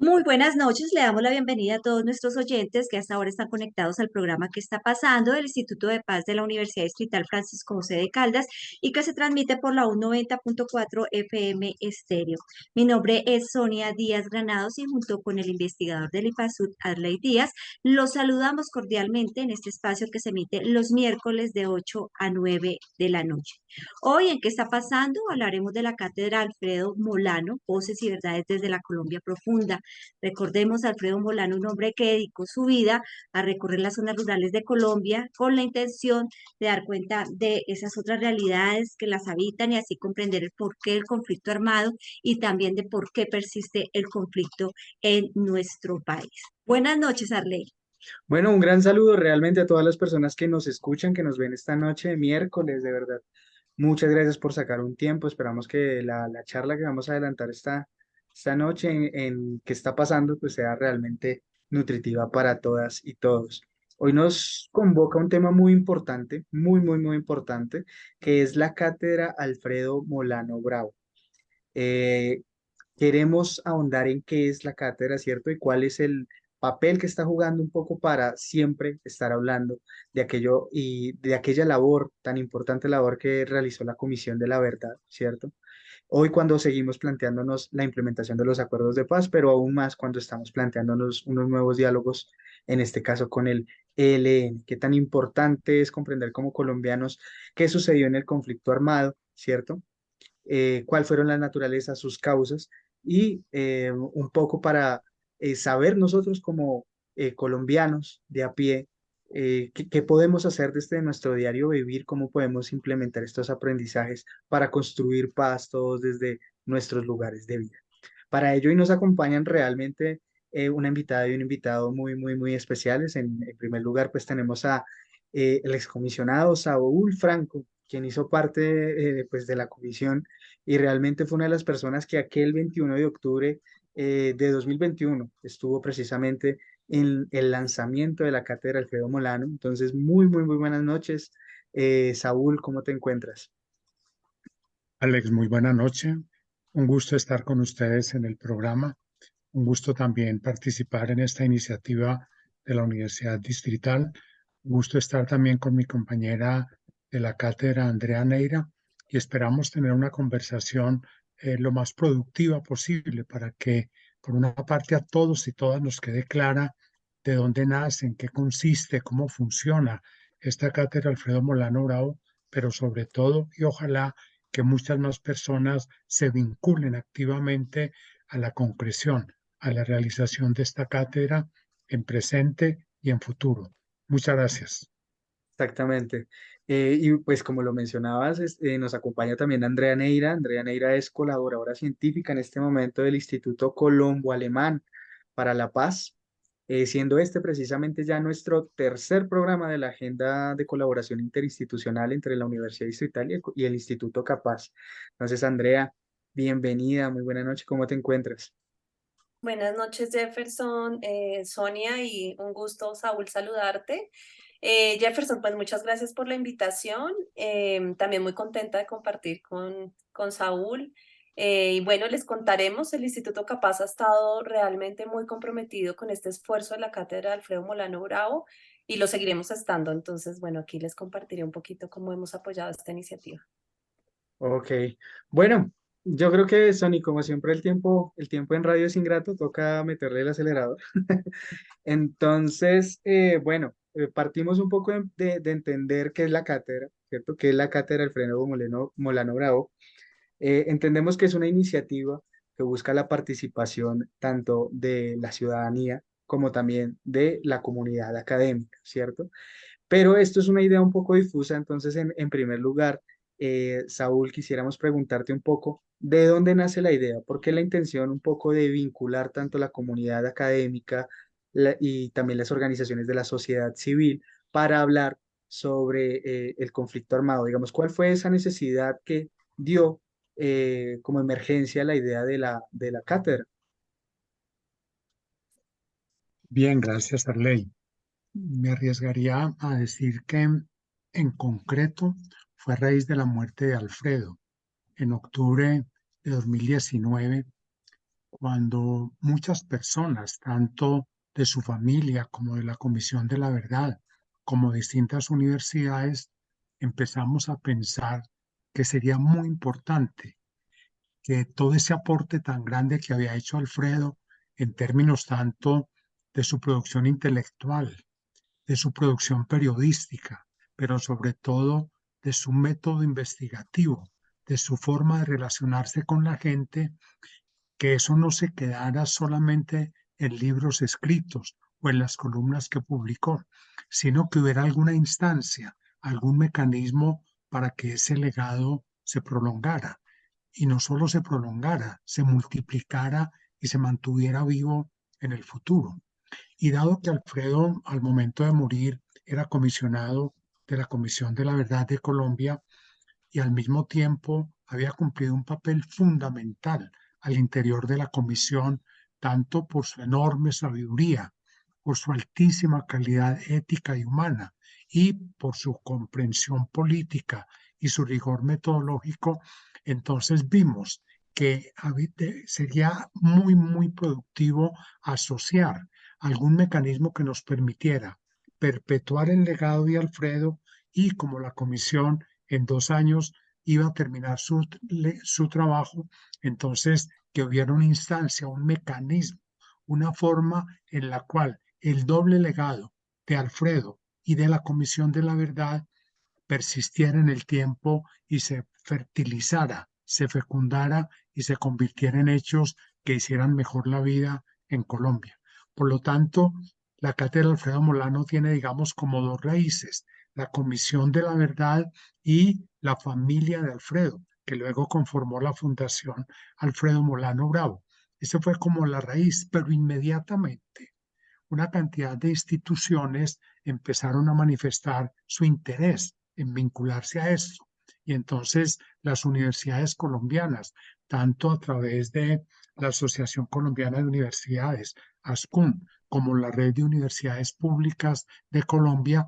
Muy buenas noches, le damos la bienvenida a todos nuestros oyentes que hasta ahora están conectados al programa que está pasando del Instituto de Paz de la Universidad Distrital Francisco José de Caldas y que se transmite por la U90.4 FM Estéreo. Mi nombre es Sonia Díaz Granados y junto con el investigador del IPASUD, Arley Díaz, los saludamos cordialmente en este espacio que se emite los miércoles de 8 a 9 de la noche. Hoy, ¿en qué está pasando? Hablaremos de la cátedra Alfredo Molano, Voces y Verdades desde la Colombia Profunda. Recordemos a Alfredo Molano, un hombre que dedicó su vida a recorrer las zonas rurales de Colombia con la intención de dar cuenta de esas otras realidades que las habitan y así comprender el porqué del conflicto armado y también de por qué persiste el conflicto en nuestro país. Buenas noches, Arley. Bueno, un gran saludo realmente a todas las personas que nos escuchan, que nos ven esta noche de miércoles, de verdad. Muchas gracias por sacar un tiempo. Esperamos que la charla que vamos a adelantar esta noche en qué está pasando, pues sea realmente nutritiva para todas y todos. Hoy nos convoca un tema muy importante, muy importante, que es la cátedra Alfredo Molano Bravo. Eh, Queremos ahondar en qué es la cátedra, ¿cierto? Y cuál es el papel que está jugando un poco para siempre estar hablando de aquello y de aquella labor, tan importante labor que realizó la Comisión de la Verdad, ¿cierto? Hoy cuando seguimos planteándonos la implementación de los acuerdos de paz, pero aún más cuando estamos planteándonos unos nuevos diálogos, en este caso con el ELN, qué tan importante es comprender como colombianos qué sucedió en el conflicto armado, ¿cierto? Cuál fueron las naturalezas, sus causas y un poco para saber nosotros como colombianos de a pie qué podemos hacer desde nuestro diario vivir, cómo podemos implementar estos aprendizajes para construir paz todos desde nuestros lugares de vida. Para ello hoy nos acompañan realmente una invitada y un invitado muy especiales. En primer lugar, pues tenemos a el excomisionado Saúl Franco, quien hizo parte pues, de la comisión y realmente fue una de las personas que aquel 21 de octubre de 2021 estuvo precisamente en el lanzamiento de la cátedra Alfredo Molano. Entonces, muy buenas noches. Saúl, ¿cómo te encuentras? Alex, muy buena noche. Un gusto estar con ustedes en el programa. Un gusto también participar en esta iniciativa de la Universidad Distrital. Un gusto estar también con mi compañera de la cátedra, Andrea Neira, y esperamos tener una conversación lo más productiva posible para que, por una parte, a todos y todas nos quede clara de dónde nace, en qué consiste, cómo funciona esta cátedra Alfredo Molano Bravo, pero sobre todo, y ojalá que muchas más personas se vinculen activamente a la concreción, a la realización de esta cátedra en presente y en futuro. Muchas gracias. Exactamente. Y pues como lo mencionabas, nos acompaña también Andrea Neira. Andrea Neira es colaboradora científica en este momento del Instituto Colombo Alemán para la Paz, siendo este precisamente ya nuestro tercer programa de la agenda de colaboración interinstitucional entre la Universidad Distrital y el Instituto Capaz. Entonces, Andrea, bienvenida, muy buena noche, ¿cómo te encuentras? Buenas noches, Jefferson, Sonia, y un gusto, Saúl, saludarte. Jefferson, pues muchas gracias por la invitación. También muy contenta de compartir con Saúl. Y bueno, les contaremos, el Instituto Capaz ha estado realmente muy comprometido con este esfuerzo de la cátedra de Alfredo Molano Bravo y lo seguiremos estando. Entonces, bueno, aquí les compartiré un poquito cómo hemos apoyado esta iniciativa. Ok, bueno, yo creo que Sony, como siempre el tiempo en radio es ingrato, toca meterle el acelerador. Entonces, bueno, partimos un poco de entender qué es la cátedra, ¿cierto? ¿Qué es la cátedra Alfredo Molano Bravo? Entendemos que es una iniciativa que busca la participación tanto de la ciudadanía como también de la comunidad académica, ¿cierto? Pero esto es una idea un poco difusa, entonces en primer lugar, Saúl, quisiéramos preguntarte un poco de dónde nace la idea, por qué la intención un poco de vincular tanto la comunidad académica y también las organizaciones de la sociedad civil para hablar sobre el conflicto armado. Digamos, ¿cuál fue esa necesidad que dio como emergencia la idea de la cátedra? Bien, gracias, Arley. Me arriesgaría a decir que en concreto fue a raíz de la muerte de Alfredo en octubre de 2019, cuando muchas personas, tanto de su familia como de la Comisión de la Verdad, como distintas universidades, empezamos a pensar que sería muy importante que todo ese aporte tan grande que había hecho Alfredo en términos tanto de su producción intelectual, de su producción periodística, pero sobre todo de su método investigativo, de su forma de relacionarse con la gente, que eso no se quedara solamente en libros escritos o en las columnas que publicó, sino que hubiera alguna instancia, algún mecanismo para que ese legado se prolongara. Y no solo se prolongara, se multiplicara y se mantuviera vivo en el futuro. Y dado que Alfredo al momento de morir era comisionado de la Comisión de la Verdad de Colombia, y al mismo tiempo había cumplido un papel fundamental al interior de la comisión, tanto por su enorme sabiduría, por su altísima calidad ética y humana, y por su comprensión política y su rigor metodológico. Entonces vimos que sería muy, muy productivo asociar algún mecanismo que nos permitiera perpetuar el legado de Alfredo, y como la comisión en 2 años iba a terminar su trabajo, entonces que hubiera una instancia, un mecanismo, una forma en la cual el doble legado de Alfredo y de la Comisión de la Verdad persistiera en el tiempo y se fertilizara, se fecundara y se convirtiera en hechos que hicieran mejor la vida en Colombia. Por lo tanto, la cátedra Alfredo Molano tiene, digamos, como dos raíces: la Comisión de la Verdad y la familia de Alfredo, que luego conformó la Fundación Alfredo Molano Bravo. Eso fue como la raíz, pero inmediatamente una cantidad de instituciones empezaron a manifestar su interés en vincularse a esto. Y entonces las universidades colombianas, tanto a través de la Asociación Colombiana de Universidades, ASCUN, como la Red de Universidades Públicas de Colombia,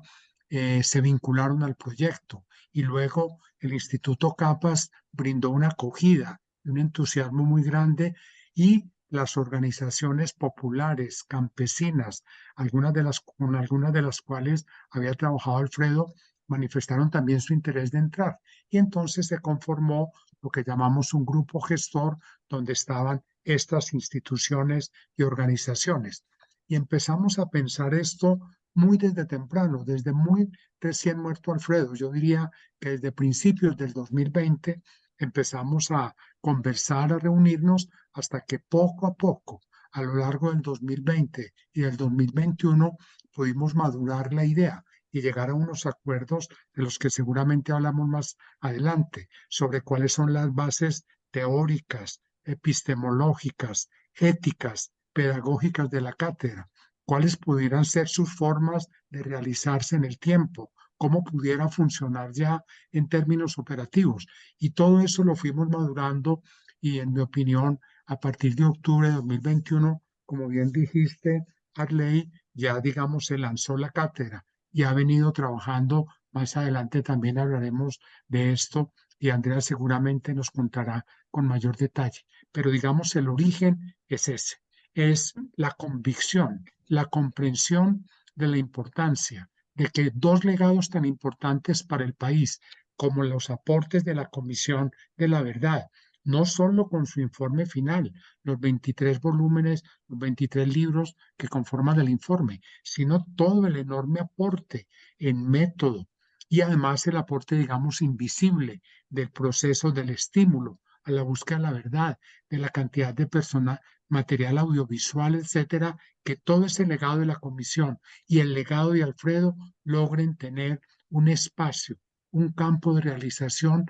se vincularon al proyecto. Y luego el Instituto Capas brindó una acogida, un entusiasmo muy grande, y las organizaciones populares, campesinas, con algunas de las cuales había trabajado Alfredo, manifestaron también su interés de entrar. Y entonces se conformó lo que llamamos un grupo gestor, donde estaban estas instituciones y organizaciones. Y empezamos a pensar esto muy desde temprano, desde muy recién muerto Alfredo. Yo diría que desde principios del 2020 empezamos a conversar, a reunirnos, hasta que poco a poco, a lo largo del 2020 y del 2021, pudimos madurar la idea y llegar a unos acuerdos de los que seguramente hablamos más adelante, sobre cuáles son las bases teóricas, epistemológicas, éticas, pedagógicas de la cátedra, cuáles pudieran ser sus formas de realizarse en el tiempo, cómo pudiera funcionar ya en términos operativos. Y todo eso lo fuimos madurando, y en mi opinión, a partir de octubre de 2021, como bien dijiste, Arley, ya digamos se lanzó la cátedra y ha venido trabajando. Más adelante también hablaremos de esto y Andrea seguramente nos contará con mayor detalle. Pero digamos el origen es ese, es la convicción, la comprensión de la importancia de que dos legados tan importantes para el país como los aportes de la Comisión de la Verdad, no solo con su informe final, los 23 volúmenes, los 23 libros que conforman el informe, sino todo el enorme aporte en método, y además el aporte, digamos, invisible del proceso del estímulo a la búsqueda de la verdad, de la cantidad de personal, material audiovisual, etcétera, que todo ese legado de la comisión y el legado de Alfredo logren tener un espacio, un campo de realización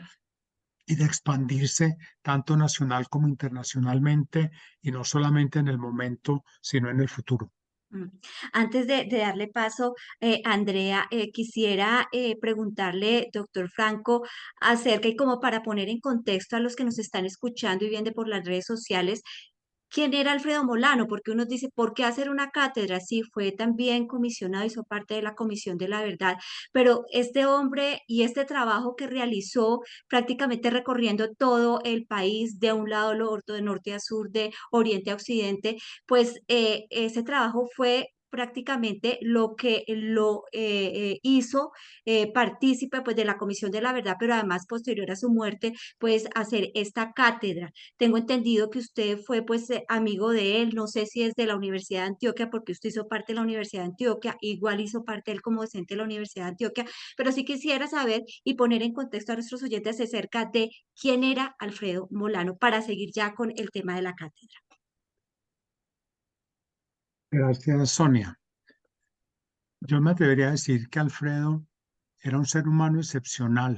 y de expandirse tanto nacional como internacionalmente, y no solamente en el momento, sino en el futuro. Mm. Antes de darle paso, Andrea, quisiera preguntarle, doctor Franco, acerca y como para poner en contexto a los que nos están escuchando y viendo por las redes sociales, ¿Quién era Alfredo Molano? Porque uno dice, ¿por qué hacer una cátedra? Sí, fue también comisionado, hizo parte de la Comisión de la Verdad, pero este hombre y este trabajo que realizó prácticamente recorriendo todo el país, de un lado al otro, de norte a sur, de oriente a occidente, pues ese trabajo fue prácticamente lo que lo hizo partícipe pues de la Comisión de la Verdad, pero además posterior a su muerte, pues hacer esta cátedra. Tengo entendido que usted fue pues amigo de él, no sé si es de la Universidad de Antioquia, porque usted hizo parte de la Universidad de Antioquia, igual hizo parte él como docente de la Universidad de Antioquia, pero sí quisiera saber y poner en contexto a nuestros oyentes acerca de quién era Alfredo Molano para seguir ya con el tema de la cátedra. Gracias, Sonia. Yo me atrevería a decir que Alfredo era un ser humano excepcional,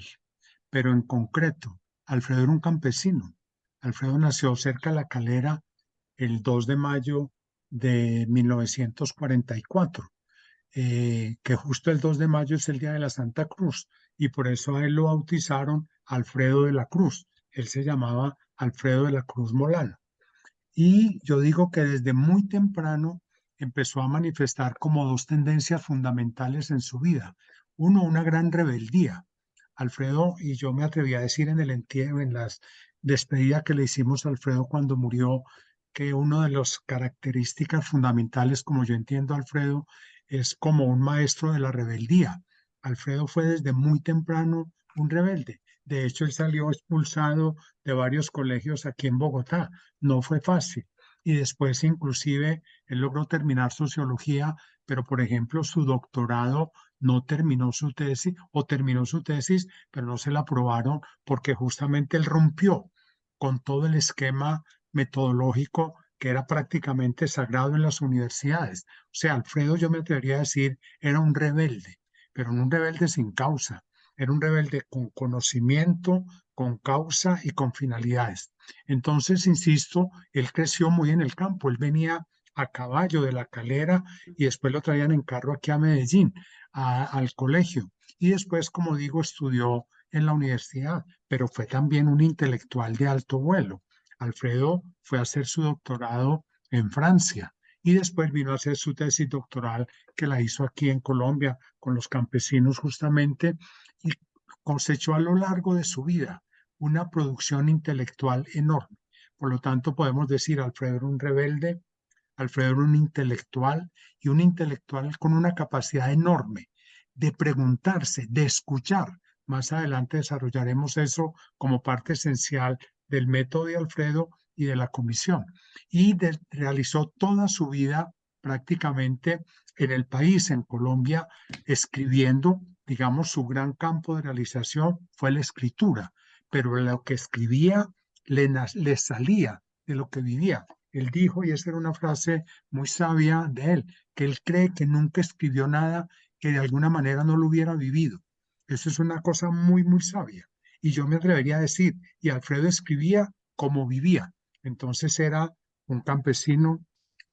pero en concreto, Alfredo era un campesino. Alfredo nació cerca de La Calera el 2 de mayo de 1944, que justo el 2 de mayo es el día de la Santa Cruz, y por eso a él lo bautizaron Alfredo de la Cruz. Él se llamaba Alfredo de la Cruz Molano. Y yo digo que desde muy temprano empezó a manifestar como dos tendencias fundamentales en su vida. Uno, una gran rebeldía. Alfredo, y yo me atreví a decir en el entierro, en las despedidas que le hicimos a Alfredo cuando murió, que una de las características fundamentales, como yo entiendo a Alfredo, es como un maestro de la rebeldía. Alfredo fue desde muy temprano un rebelde. De hecho, él salió expulsado de varios colegios aquí en Bogotá. No fue fácil. Y después inclusive él logró terminar sociología, pero por ejemplo su doctorado no terminó su tesis o terminó su tesis, pero no se la aprobaron porque justamente él rompió con todo el esquema metodológico que era prácticamente sagrado en las universidades. O sea, Alfredo, yo me atrevería a decir, era un rebelde, pero no un rebelde sin causa. Era un rebelde con conocimiento, con causa y con finalidades. Entonces, insisto, él creció muy en el campo. Él venía a caballo de La Calera y después lo traían en carro aquí a Medellín, al colegio. Y después, como digo, estudió en la universidad, pero fue también un intelectual de alto vuelo. Alfredo fue a hacer su doctorado en Francia y después vino a hacer su tesis doctoral que la hizo aquí en Colombia con los campesinos justamente y cosechó a lo largo de su vida una producción intelectual enorme. Por lo tanto, podemos decir, Alfredo era un rebelde, Alfredo era un intelectual y un intelectual con una capacidad enorme de preguntarse, de escuchar. Más adelante desarrollaremos eso como parte esencial del método de Alfredo y de la comisión. Y realizó toda su vida prácticamente en el país, en Colombia, escribiendo, digamos, su gran campo de realización fue la escritura, pero lo que escribía le salía de lo que vivía. Él dijo, y esa era una frase muy sabia de él, que él cree que nunca escribió nada que de alguna manera no lo hubiera vivido. Eso es una cosa muy, muy sabia. Y yo me atrevería a decir, y Alfredo escribía como vivía. Entonces era un campesino,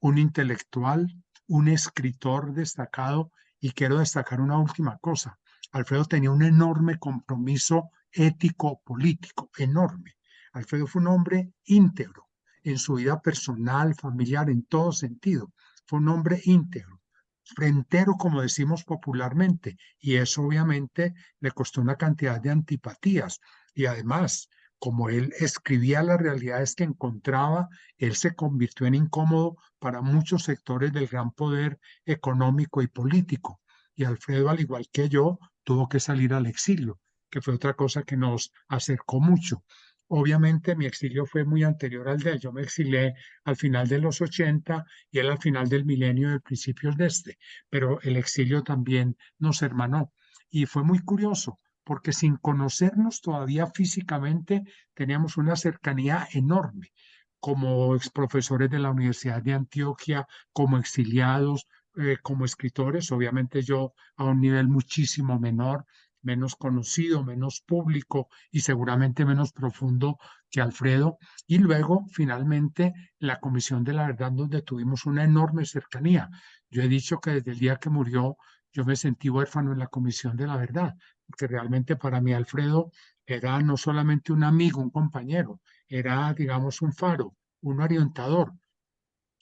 un intelectual, un escritor destacado. Y quiero destacar una última cosa. Alfredo tenía un enorme compromiso ético-político, enorme. Alfredo fue un hombre íntegro en su vida personal, familiar, en todo sentido. Fue un hombre íntegro, frentero, como decimos popularmente, y eso obviamente le costó una cantidad de antipatías. Y además, como él escribía las realidades que encontraba, él se convirtió en incómodo para muchos sectores del gran poder económico y político. Y Alfredo, al igual que yo, tuvo que salir al exilio, que fue otra cosa que nos acercó mucho. Obviamente mi exilio fue muy anterior al de él. Yo me exilié al final de los 80 y él al final del milenio de principios de este, pero el exilio también nos hermanó. Y fue muy curioso, porque sin conocernos todavía físicamente teníamos una cercanía enorme, como ex profesores de la Universidad de Antioquia, como exiliados, como escritores, obviamente yo a un nivel muchísimo menor, menos conocido, menos público y seguramente menos profundo que Alfredo. Y luego, finalmente, la Comisión de la Verdad, donde tuvimos una enorme cercanía. Yo he dicho que desde el día que murió, yo me sentí huérfano en la Comisión de la Verdad, porque realmente para mí Alfredo era no solamente un amigo, un compañero, era, digamos, un faro, un orientador,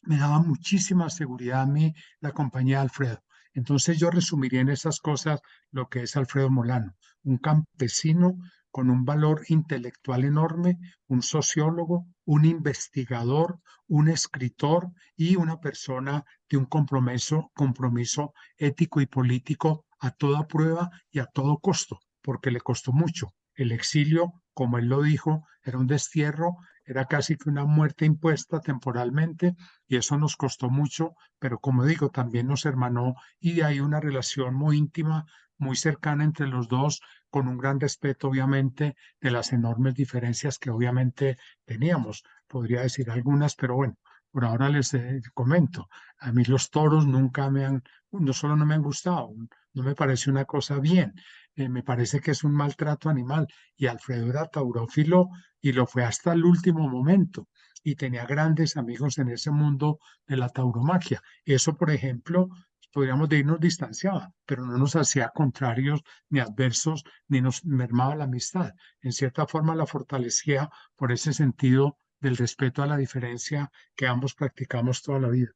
me daba muchísima seguridad a mí la compañía de Alfredo. Entonces yo resumiría en esas cosas lo que es Alfredo Molano, un campesino con un valor intelectual enorme, un sociólogo, un investigador, un escritor y una persona de un compromiso ético y político a toda prueba y a todo costo, porque le costó mucho. El exilio, como él lo dijo, era un destierro, era casi que una muerte impuesta temporalmente y eso nos costó mucho, pero como digo, también nos hermanó y hay una relación muy íntima, muy cercana entre los dos, con un gran respeto, obviamente, de las enormes diferencias que obviamente teníamos. Podría decir algunas, pero bueno, por ahora les comento. A mí los toros nunca no solo no me han gustado, no me parece una cosa bien, me parece que es un maltrato animal y Alfredo era taurófilo y lo fue hasta el último momento y tenía grandes amigos en ese mundo de la tauromaquia. Eso, por ejemplo, podríamos decir, nos distanciaba, pero no nos hacía contrarios ni adversos, ni nos mermaba la amistad. En cierta forma la fortalecía por ese sentido del respeto a la diferencia que ambos practicamos toda la vida.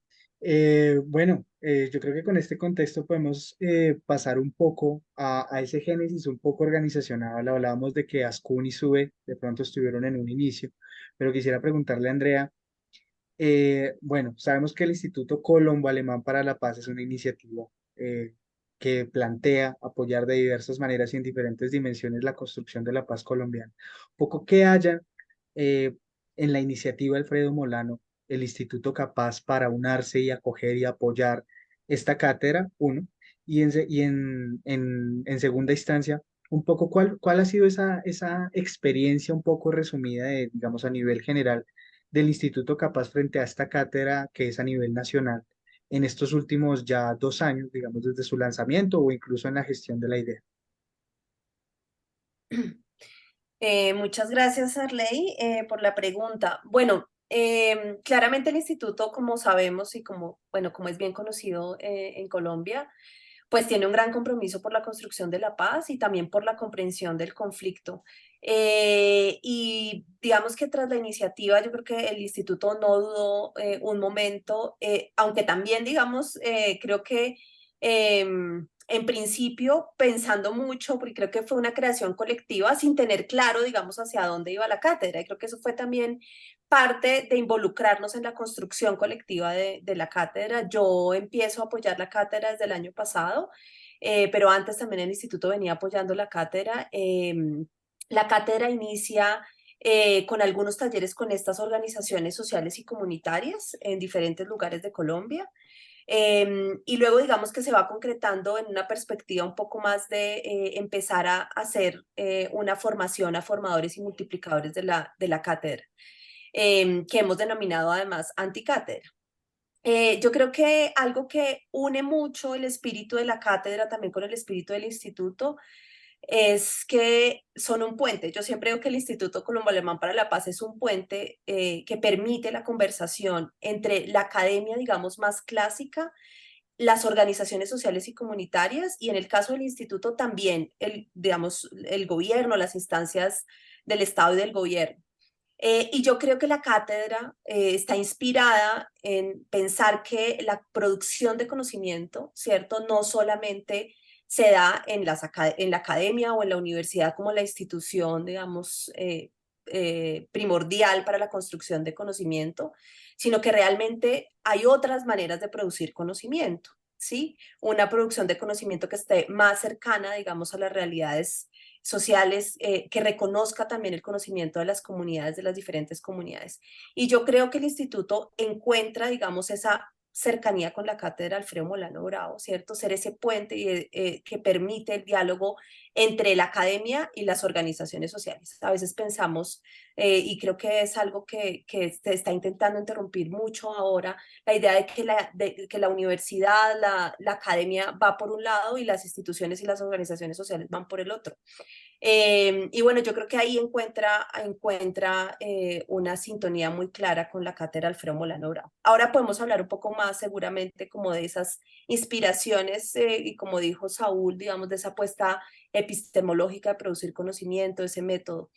Bueno, yo creo que con este contexto podemos pasar un poco a ese génesis un poco organizacional. Hablábamos de que Ascun y SUBE de pronto estuvieron en un inicio, pero quisiera preguntarle a Andrea, bueno, sabemos que el Instituto Colombo Alemán para la Paz es una iniciativa que plantea apoyar de diversas maneras y en diferentes dimensiones la construcción de la paz colombiana. Un poco que haya eh, en la iniciativa Alfredo Molano, el instituto capaz para unarse y acoger y apoyar esta cátedra, uno, en segunda instancia, un poco cuál ha sido esa experiencia un poco resumida, digamos, a nivel general del instituto capaz frente a esta cátedra que es a nivel nacional en estos últimos ya 2 años, digamos, desde su lanzamiento o incluso en la gestión de la idea. Muchas gracias, Arley, por la pregunta. Bueno, claramente el instituto, como sabemos y como, bueno, como es bien conocido en Colombia, pues tiene un gran compromiso por la construcción de la paz y también por la comprensión del conflicto. Y digamos que tras la iniciativa, yo creo que el instituto no dudó un momento, aunque también, digamos, creo que en principio pensando mucho, porque creo que fue una creación colectiva sin tener claro, digamos, hacia dónde iba la cátedra. Y creo que eso fue también parte de involucrarnos en la construcción colectiva de la cátedra. Yo empiezo a apoyar la cátedra desde el año pasado, pero antes también el instituto venía apoyando la cátedra. La cátedra inicia con algunos talleres con estas organizaciones sociales y comunitarias en diferentes lugares de Colombia. Y luego digamos que se va concretando en una perspectiva un poco más de empezar a hacer una formación a formadores y multiplicadores de la cátedra, que hemos denominado además anticátedra. Yo creo que algo que une mucho el espíritu de la cátedra también con el espíritu del instituto es que son un puente. Yo siempre digo que el Instituto Colombo Alemán para la Paz es un puente que permite la conversación entre la academia, digamos, más clásica, las organizaciones sociales y comunitarias y en el caso del instituto también, digamos, el gobierno, las instancias del Estado y del gobierno. Y yo creo que la cátedra está inspirada en pensar que la producción de conocimiento, ¿cierto? No solamente se da en en la academia o en la universidad como la institución, digamos, primordial para la construcción de conocimiento, sino que realmente hay otras maneras de producir conocimiento, ¿sí? Una producción de conocimiento que esté más cercana, digamos, a las realidades sociales, que reconozca también el conocimiento de las comunidades, de las diferentes comunidades. Y yo creo que el instituto encuentra, digamos, esa cercanía con la cátedra Alfredo Molano Bravo, ¿cierto? Ser ese puente que permite el diálogo entre la academia y las organizaciones sociales. A veces pensamos, y creo que es algo que se está intentando interrumpir mucho ahora, la idea de que la universidad, la academia va por un lado y las instituciones y las organizaciones sociales van por el otro. Y bueno, yo creo que ahí encuentra una sintonía muy clara con la cátedra Alfredo Molano Bravo. Ahora podemos hablar un poco más seguramente como de esas inspiraciones y como dijo Saúl, digamos, de esa apuesta epistemológica de producir conocimiento, ese método.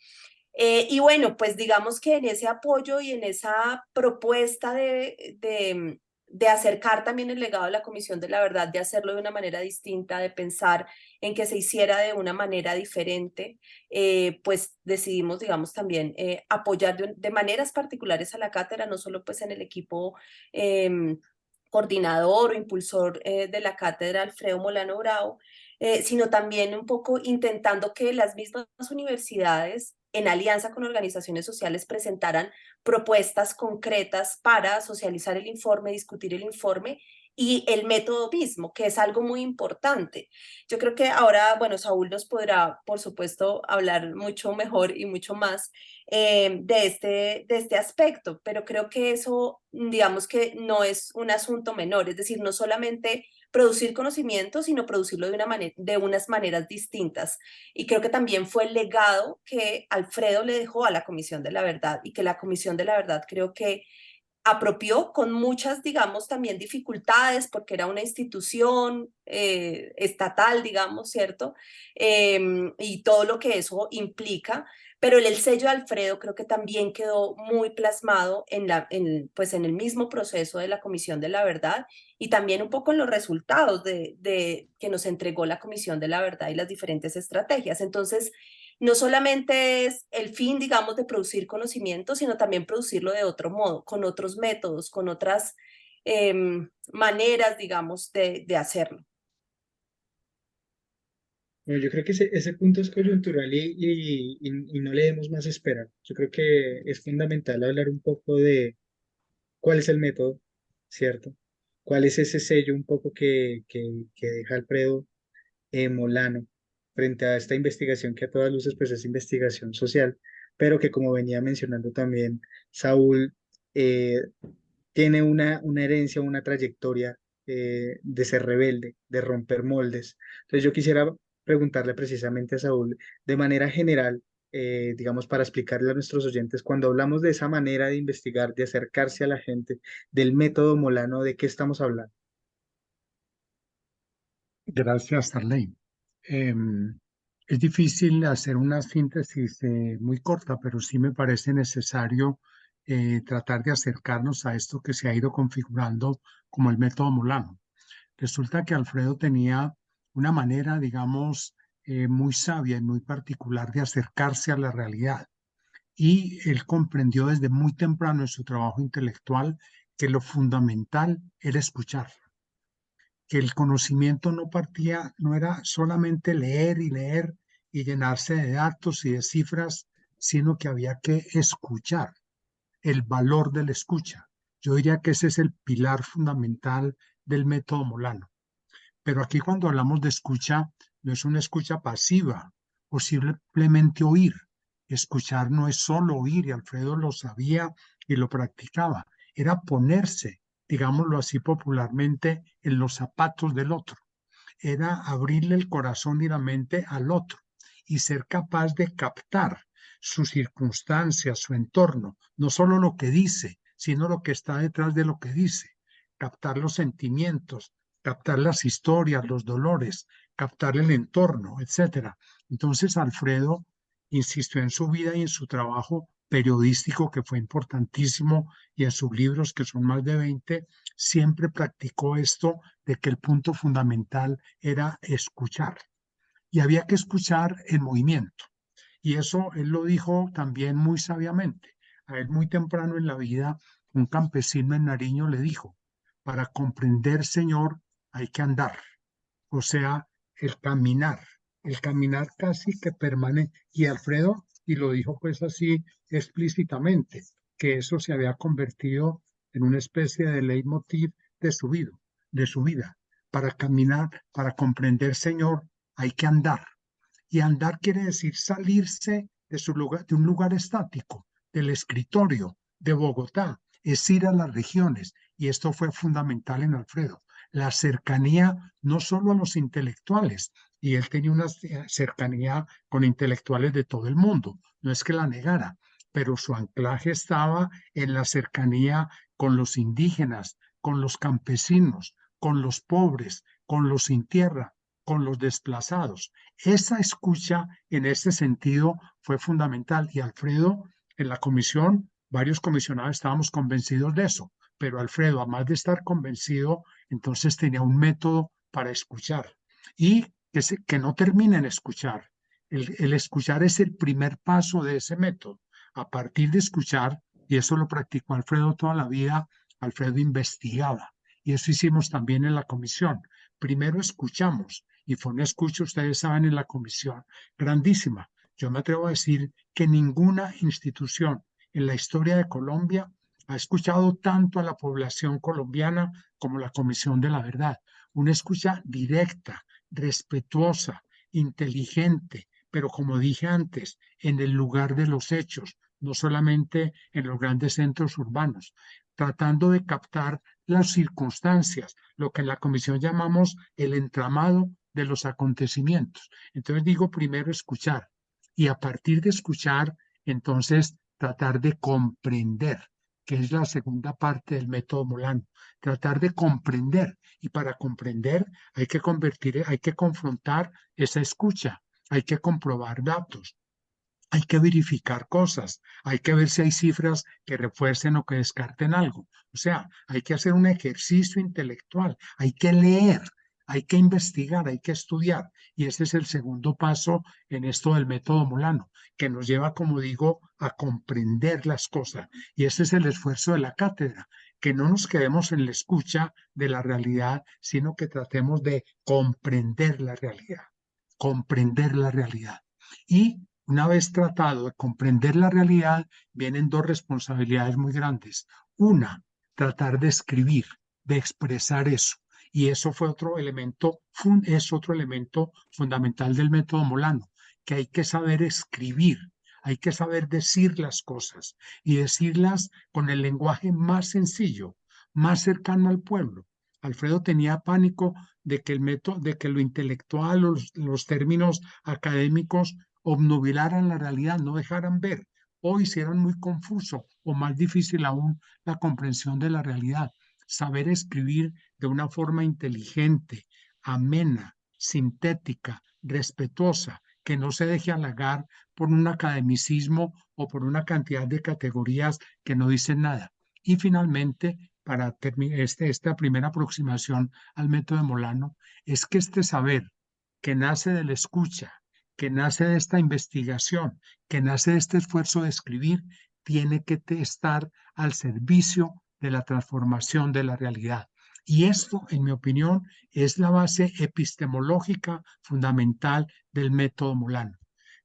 Y bueno, pues digamos que en ese apoyo y en esa propuesta de acercar también el legado de la Comisión de la Verdad, de hacerlo de una manera distinta, de pensar en que se hiciera de una manera diferente, pues decidimos, digamos, también apoyar de maneras particulares a la cátedra, no solo pues en el equipo coordinador o impulsor de la cátedra Alfredo Molano Bravo, sino también un poco intentando que las mismas universidades, en alianza con organizaciones sociales, presentaran propuestas concretas para socializar el informe, discutir el informe y el método mismo, que es algo muy importante. Yo creo que ahora, bueno, Saúl nos podrá, por supuesto, hablar mucho mejor y mucho más de este aspecto, pero creo que eso, digamos que no es un asunto menor, es decir, no solamente producir conocimiento, sino producirlo de unas maneras distintas. Y creo que también fue el legado que Alfredo le dejó a la Comisión de la Verdad y que la Comisión de la Verdad creo que apropió con muchas, digamos, también dificultades, porque era una institución estatal, digamos, ¿cierto? Y todo lo que eso implica, pero el sello de Alfredo creo que también quedó muy plasmado pues en el mismo proceso de la Comisión de la Verdad y también un poco en los resultados que nos entregó la Comisión de la Verdad y las diferentes estrategias. Entonces, no solamente es el fin, digamos, de producir conocimiento, sino también producirlo de otro modo, con otros métodos, con otras maneras, digamos, de hacerlo. Bueno, yo creo que ese punto es coyuntural y no le demos más espera. Yo creo que es fundamental hablar un poco de cuál es el método, ¿cierto? ¿Cuál es ese sello un poco que deja Alfredo Molano frente a esta investigación que a todas luces pues es investigación social, pero que como venía mencionando también Saúl, eh, tiene una herencia, una trayectoria de ser rebelde, de romper moldes. Entonces yo quisiera preguntarle precisamente a Saúl, de manera general, digamos, para explicarle a nuestros oyentes, cuando hablamos de esa manera de investigar, de acercarse a la gente, del método Molano, ¿de qué estamos hablando? Gracias, Arley. Es difícil hacer una síntesis muy corta, pero sí me parece necesario tratar de acercarnos a esto que se ha ido configurando como el método Molano. Resulta que Alfredo tenía una manera, digamos, muy sabia y muy particular de acercarse a la realidad. Y él comprendió desde muy temprano en su trabajo intelectual que lo fundamental era escuchar, que el conocimiento no partía, no era solamente leer y leer y llenarse de datos y de cifras, sino que había que escuchar, el valor de la escucha. Yo diría que ese es el pilar fundamental del método Molano. Pero aquí cuando hablamos de escucha, no es una escucha pasiva o simplemente oír. Escuchar no es solo oír, y Alfredo lo sabía y lo practicaba, era ponerse, digámoslo así popularmente, en los zapatos del otro. Era abrirle el corazón y la mente al otro y ser capaz de captar sus circunstancias, su entorno, no solo lo que dice, sino lo que está detrás de lo que dice, captar los sentimientos, captar las historias, los dolores, captar el entorno, etcétera. Entonces, Alfredo insistió en su vida y en su trabajo periodístico, que fue importantísimo, y en sus libros, que son más de 20, siempre practicó esto de que el punto fundamental era escuchar. Y había que escuchar en movimiento. Y eso él lo dijo también muy sabiamente. A él muy temprano en la vida, un campesino en Nariño le dijo, para comprender, Señor, hay que andar. O sea, el caminar casi que permanente. Y Alfredo, y lo dijo pues así explícitamente, que eso se había convertido en una especie de leitmotiv de su vida. Para caminar, para comprender, Señor, hay que andar. Y andar quiere decir salirse de su lugar, de un lugar estático, del escritorio de Bogotá, es ir a las regiones. Y esto fue fundamental en Alfredo. La cercanía no solo a los intelectuales, y él tenía una cercanía con intelectuales de todo el mundo, no es que la negara, pero su anclaje estaba en la cercanía con los indígenas, con los campesinos, con los pobres, con los sin tierra, con los desplazados. Esa escucha en este sentido fue fundamental y Alfredo, en la comisión, varios comisionados estábamos convencidos de eso, pero Alfredo, además de estar convencido, entonces tenía un método para escuchar y que no termina en escuchar. El escuchar es el primer paso de ese método. A partir de escuchar, y eso lo practicó Alfredo toda la vida, Alfredo investigaba. Y eso hicimos también en la comisión. Primero escuchamos, y fue una escucha, ustedes saben, en la comisión, grandísima. Yo me atrevo a decir que ninguna institución en la historia de Colombia ha escuchado tanto a la población colombiana como la Comisión de la Verdad. Una escucha directa, respetuosa, inteligente, pero como dije antes, en el lugar de los hechos, no solamente en los grandes centros urbanos, tratando de captar las circunstancias, lo que en la comisión llamamos el entramado de los acontecimientos. Entonces digo primero escuchar y a partir de escuchar, entonces tratar de comprender, que es la segunda parte del método Molano, tratar de comprender y para comprender hay que confrontar esa escucha, hay que comprobar datos, hay que verificar cosas, hay que ver si hay cifras que refuercen o que descarten algo. O sea, hay que hacer un ejercicio intelectual, hay que leer, hay que investigar, hay que estudiar. Y ese es el segundo paso en esto del método Molano, que nos lleva, como digo, a comprender las cosas. Y ese es el esfuerzo de la cátedra, que no nos quedemos en la escucha de la realidad, sino que tratemos de comprender la realidad, comprender la realidad. Y una vez tratado de comprender la realidad, vienen dos responsabilidades muy grandes. Una, tratar de escribir, de expresar eso. Y eso fue otro elemento, es otro elemento fundamental del método Molano, que hay que saber escribir, hay que saber decir las cosas y decirlas con el lenguaje más sencillo, más cercano al pueblo. Alfredo tenía pánico de que el método, de que lo intelectual, los términos académicos obnubilaran la realidad, no dejaran ver o hicieran muy confuso o más difícil aún la comprensión de la realidad. Saber escribir de una forma inteligente, amena, sintética, respetuosa, que no se deje halagar por un academicismo o por una cantidad de categorías que no dicen nada. Y finalmente, para terminar esta primera aproximación al método de Molano, es que este saber que nace de la escucha, que nace de esta investigación, que nace de este esfuerzo de escribir, tiene que estar al servicio de la transformación de la realidad. Y esto, en mi opinión, es la base epistemológica fundamental del método Molano,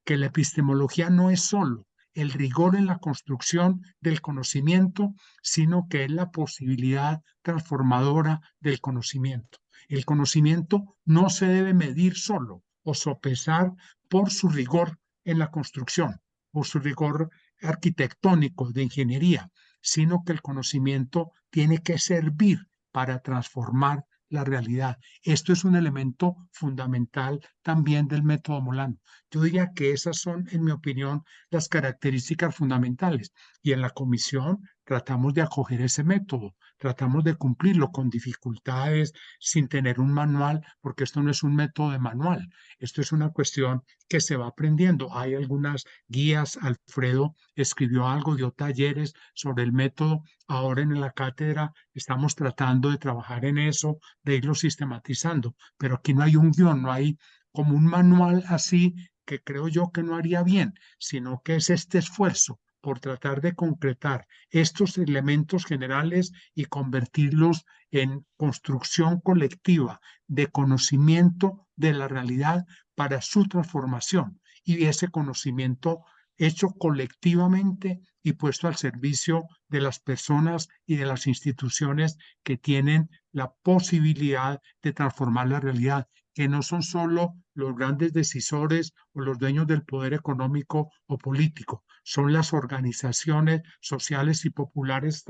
que la epistemología no es solo el rigor en la construcción del conocimiento, sino que es la posibilidad transformadora del conocimiento. El conocimiento no se debe medir solo o sopesar por su rigor en la construcción, por su rigor arquitectónico de ingeniería, sino que el conocimiento tiene que servir para transformar la realidad. Esto es un elemento fundamental también del método Molano. Yo diría que esas son, en mi opinión, las características fundamentales. Y en la comisión tratamos de acoger ese método, tratamos de cumplirlo con dificultades, sin tener un manual, porque esto no es un método de manual, esto es una cuestión que se va aprendiendo. Hay algunas guías, Alfredo escribió algo, dio talleres sobre el método. Ahora en la cátedra estamos tratando de trabajar en eso, de irlo sistematizando, pero aquí no hay un guión, no hay como un manual así que creo yo que no haría bien, sino que es este esfuerzo por tratar de concretar estos elementos generales y convertirlos en construcción colectiva de conocimiento de la realidad para su transformación y ese conocimiento hecho colectivamente y puesto al servicio de las personas y de las instituciones que tienen la posibilidad de transformar la realidad, que no son solo los grandes decisores o los dueños del poder económico o político, son las organizaciones sociales y populares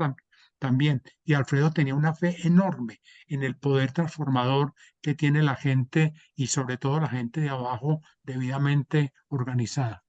también. Y Alfredo tenía una fe enorme en el poder transformador que tiene la gente y sobre todo la gente de abajo debidamente organizada.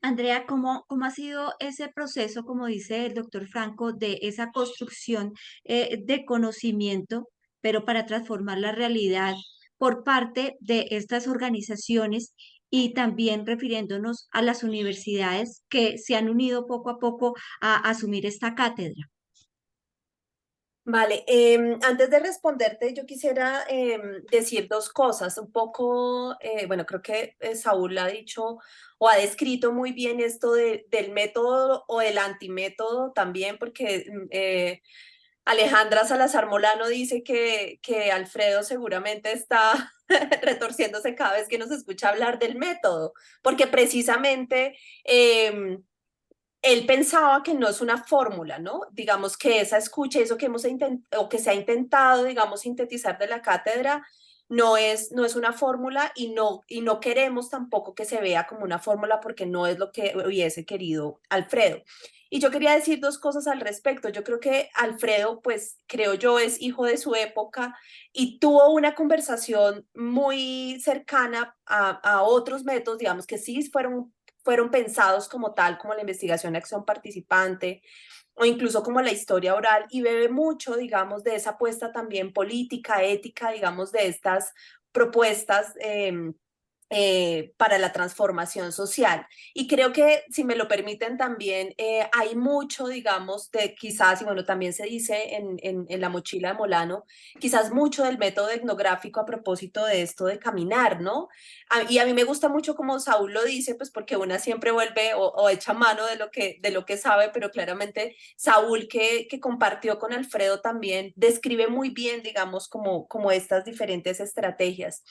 Andrea, ¿cómo ha sido ese proceso, como dice el doctor Franco, de esa construcción de conocimiento, pero para transformar la realidad? por parte de estas organizaciones y también refiriéndonos a las universidades que se han unido poco a poco a asumir esta cátedra? Vale, antes de responderte, yo quisiera decir dos cosas. Un poco, bueno, creo que Saúl ha dicho o ha descrito muy bien esto del método o el antimétodo también, porque Alejandra Salazar Molano dice que Alfredo seguramente está retorciéndose cada vez que nos escucha hablar del método, porque precisamente él pensaba que no es una fórmula, ¿no? Digamos que esa escucha, eso que hemos intentado, o que se ha intentado, digamos, sintetizar de la cátedra, no es una fórmula y no queremos tampoco que se vea como una fórmula porque no es lo que hubiese querido Alfredo. Y yo quería decir dos cosas al respecto. Yo creo que Alfredo, pues creo yo, es hijo de su época y tuvo una conversación muy cercana a otros métodos, digamos, que sí fueron pensados como tal, como la investigación de acción participante o incluso como la historia oral y bebe mucho, digamos, de esa apuesta también política, ética, digamos, de estas propuestas para la transformación social. Y creo que, si me lo permiten también, hay mucho, digamos, de quizás, y bueno, también se dice en la mochila de Molano, quizás mucho del método etnográfico a propósito de esto de caminar, ¿no? Y a mí me gusta mucho como Saúl lo dice, pues porque una siempre vuelve o echa mano de lo que sabe, pero claramente Saúl que compartió con Alfredo también describe muy bien, digamos, como estas diferentes estrategias.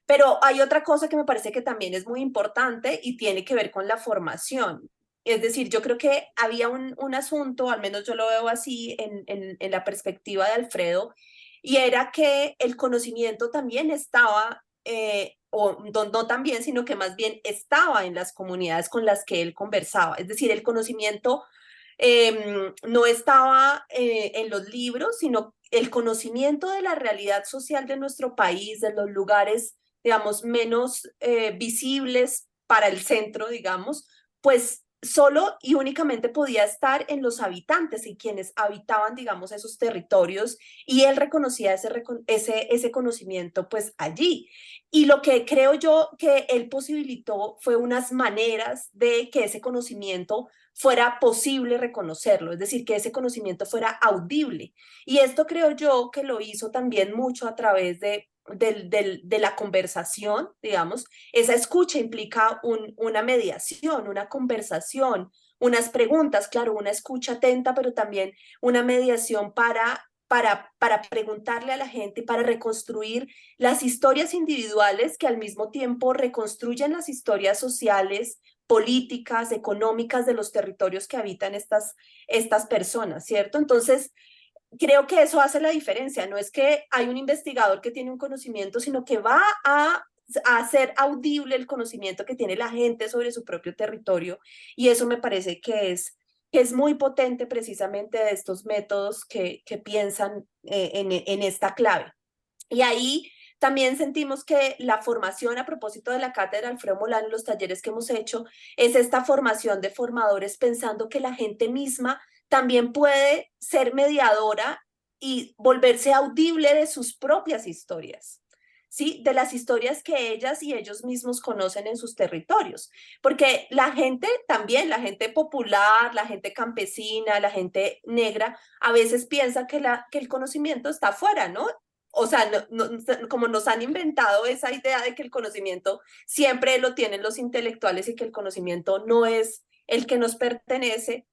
Pero hay otra cosa que me parece que también es muy importante y tiene que ver con la formación. Es decir, yo creo que había un asunto, al menos yo lo veo así en la perspectiva de Alfredo, y era que el conocimiento también estaba, o no también, sino que más bien estaba en las comunidades con las que él conversaba. Es decir, el conocimiento no estaba en los libros, sino el conocimiento de la realidad social de nuestro país, de los lugares, digamos, menos visibles para el centro, digamos, pues solo y únicamente podía estar en los habitantes y quienes habitaban, digamos, esos territorios, y él reconocía ese conocimiento pues allí. Y lo que creo yo que él posibilitó fue unas maneras de que ese conocimiento fuera posible reconocerlo, es decir, que ese conocimiento fuera audible. Y esto creo yo que lo hizo también mucho a través de la conversación, digamos. Esa escucha implica una mediación, una conversación, unas preguntas, claro, una escucha atenta, pero también una mediación para preguntarle a la gente, para reconstruir las historias individuales que al mismo tiempo reconstruyen las historias sociales, políticas, económicas de los territorios que habitan estas personas, ¿cierto? Entonces, creo que eso hace la diferencia. No es que hay un investigador que tiene un conocimiento, sino que va a hacer audible el conocimiento que tiene la gente sobre su propio territorio. Y eso me parece que es muy potente precisamente de estos métodos que piensan en esta clave. Y ahí también sentimos que la formación, a propósito de la cátedra Alfredo Molano, los talleres que hemos hecho, es esta formación de formadores pensando que la gente misma también puede ser mediadora y volverse audible de sus propias historias, ¿sí? De las historias que ellas y ellos mismos conocen en sus territorios. Porque la gente también, la gente popular, la gente campesina, la gente negra, a veces piensa que el conocimiento está afuera, ¿no? O sea, como nos han inventado esa idea de que el conocimiento siempre lo tienen los intelectuales y que el conocimiento no es el que nos pertenece,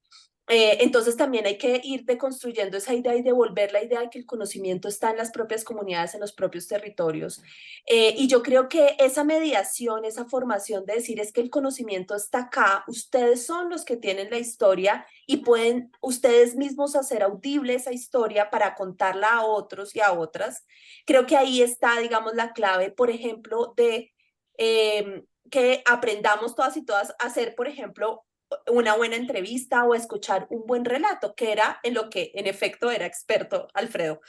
entonces también hay que ir deconstruyendo esa idea y devolver la idea de que el conocimiento está en las propias comunidades, en los propios territorios. Y yo creo que esa mediación, esa formación de decir es que el conocimiento está acá, ustedes son los que tienen la historia y pueden ustedes mismos hacer audible esa historia para contarla a otros y a otras. Creo que ahí está, digamos, la clave, por ejemplo, de que aprendamos todas y todas a hacer, por ejemplo, una buena entrevista o escuchar un buen relato, que era en lo que en efecto era experto Alfredo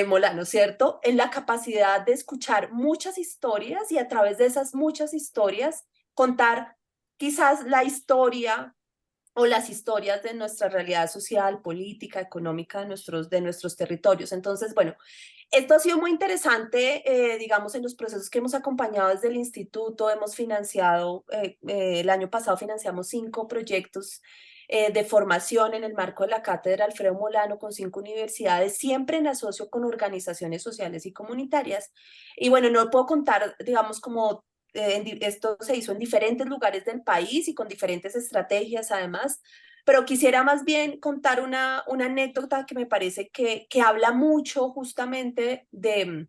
Molano, ¿cierto? En la capacidad de escuchar muchas historias y a través de esas muchas historias contar quizás la historia o las historias de nuestra realidad social, política, económica de nuestros territorios. Entonces, bueno, esto ha sido muy interesante, digamos, en los procesos que hemos acompañado desde el instituto. Hemos financiado, el año pasado financiamos 5 proyectos de formación en el marco de la Cátedra Alfredo Molano con 5 universidades, siempre en asocio con organizaciones sociales y comunitarias. Y bueno, no puedo contar, digamos, como esto se hizo en diferentes lugares del país y con diferentes estrategias además, pero quisiera más bien contar una anécdota que me parece que habla mucho justamente de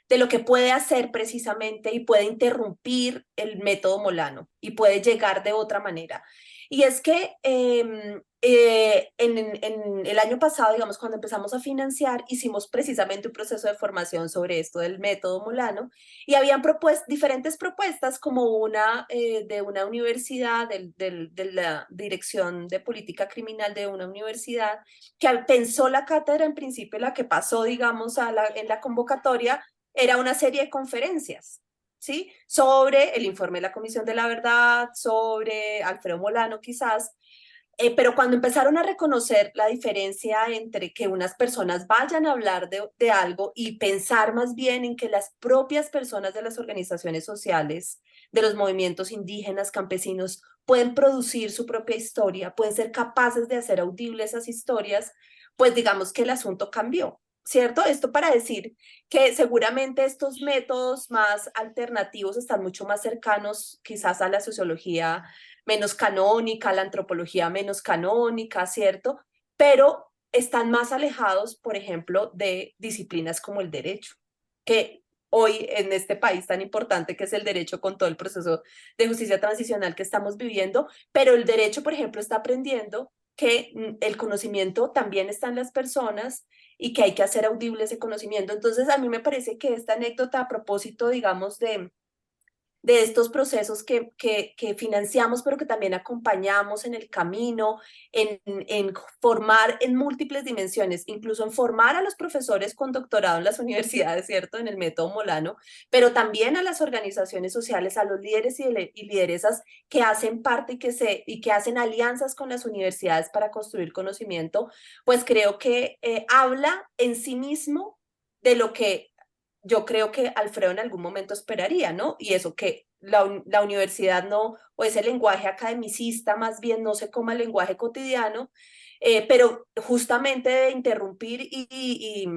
lo que puede hacer precisamente y puede interrumpir el método Molano y puede llegar de otra manera. Y es que en el año pasado, digamos, cuando empezamos a financiar, hicimos precisamente un proceso de formación sobre esto del método Molano y habían diferentes propuestas como una de una universidad, de la Dirección de Política Criminal de una universidad, que pensó la cátedra en principio, la que pasó, digamos, en la convocatoria, era una serie de conferencias, ¿sí? Sobre el informe de la Comisión de la Verdad, sobre Alfredo Molano quizás, pero cuando empezaron a reconocer la diferencia entre que unas personas vayan a hablar de algo y pensar más bien en que las propias personas de las organizaciones sociales, de los movimientos indígenas, campesinos, pueden producir su propia historia, pueden ser capaces de hacer audibles esas historias, pues digamos que el asunto cambió. ¿Cierto? Esto para decir que seguramente estos métodos más alternativos están mucho más cercanos quizás a la sociología menos canónica, la antropología menos canónica, ¿cierto? Pero están más alejados, por ejemplo, de disciplinas como el derecho, que hoy en este país tan importante que es el derecho con todo el proceso de justicia transicional que estamos viviendo, pero el derecho, por ejemplo, está aprendiendo que el conocimiento también está en las personas y que hay que hacer audible ese conocimiento. Entonces, a mí me parece que esta anécdota a propósito, digamos, de estos procesos que financiamos, pero que también acompañamos en el camino, en formar en múltiples dimensiones, incluso en formar a los profesores con doctorado en las universidades, ¿cierto? En el método Molano, pero también a las organizaciones sociales, a los líderes y lideresas que hacen parte y que hacen alianzas con las universidades para construir conocimiento, pues creo que habla en sí mismo de lo que yo creo que Alfredo en algún momento esperaría, ¿no? Y eso que la universidad no, o ese lenguaje academicista más bien no se coma el lenguaje cotidiano, pero justamente de interrumpir y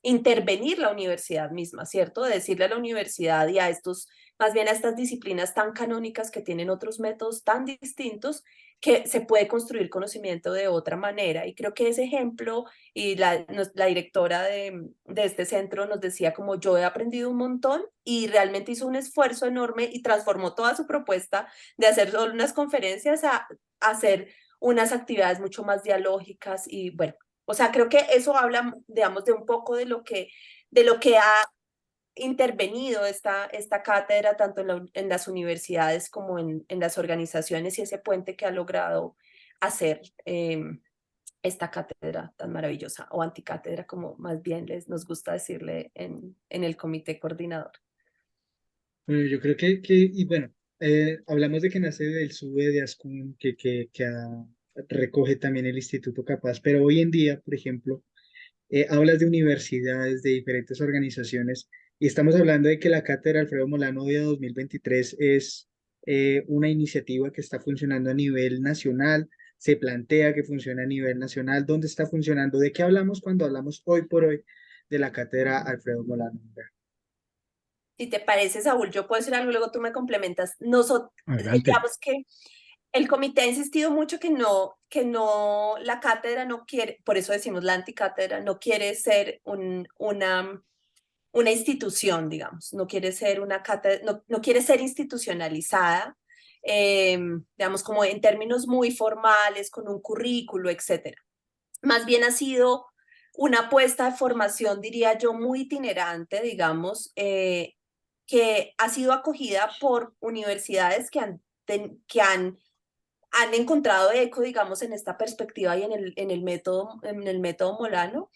intervenir la universidad misma, ¿cierto? De decirle a la universidad y a estos, más bien a estas disciplinas tan canónicas que tienen otros métodos tan distintos, que se puede construir conocimiento de otra manera. Y creo que ese ejemplo y la directora de este centro nos decía como yo he aprendido un montón y realmente hizo un esfuerzo enorme y transformó toda su propuesta de hacer solo unas conferencias a hacer unas actividades mucho más dialógicas y bueno, o sea, creo que eso habla, digamos, de un poco de lo que ha intervenido esta cátedra tanto en las universidades como en las organizaciones y ese puente que ha logrado hacer esta cátedra tan maravillosa o anticátedra como más bien nos gusta decirle en el comité coordinador. Bueno, yo creo y bueno, hablamos de que nace del SUBE de ASCUN, recoge también el Instituto Capaz, pero hoy en día, por ejemplo, hablas de universidades, de diferentes organizaciones, y estamos hablando de que la Cátedra Alfredo Molano de 2023 es una iniciativa que está funcionando a nivel nacional, se plantea que funciona a nivel nacional. ¿Dónde está funcionando? ¿De qué hablamos cuando hablamos hoy por hoy de la Cátedra Alfredo Molano? Si te parece, Saúl, yo puedo decir algo, luego tú me complementas. Adelante. Digamos que el comité ha insistido mucho que no, la cátedra no quiere, por eso decimos la anticátedra, no quiere ser una institución, digamos, no quiere ser una cátedra, no quiere ser institucionalizada, digamos, como en términos muy formales, con un currículo, etcétera. Más bien ha sido una apuesta de formación, diría yo, muy itinerante, digamos, que ha sido acogida por universidades han encontrado eco, digamos, en esta perspectiva y en el método Molano,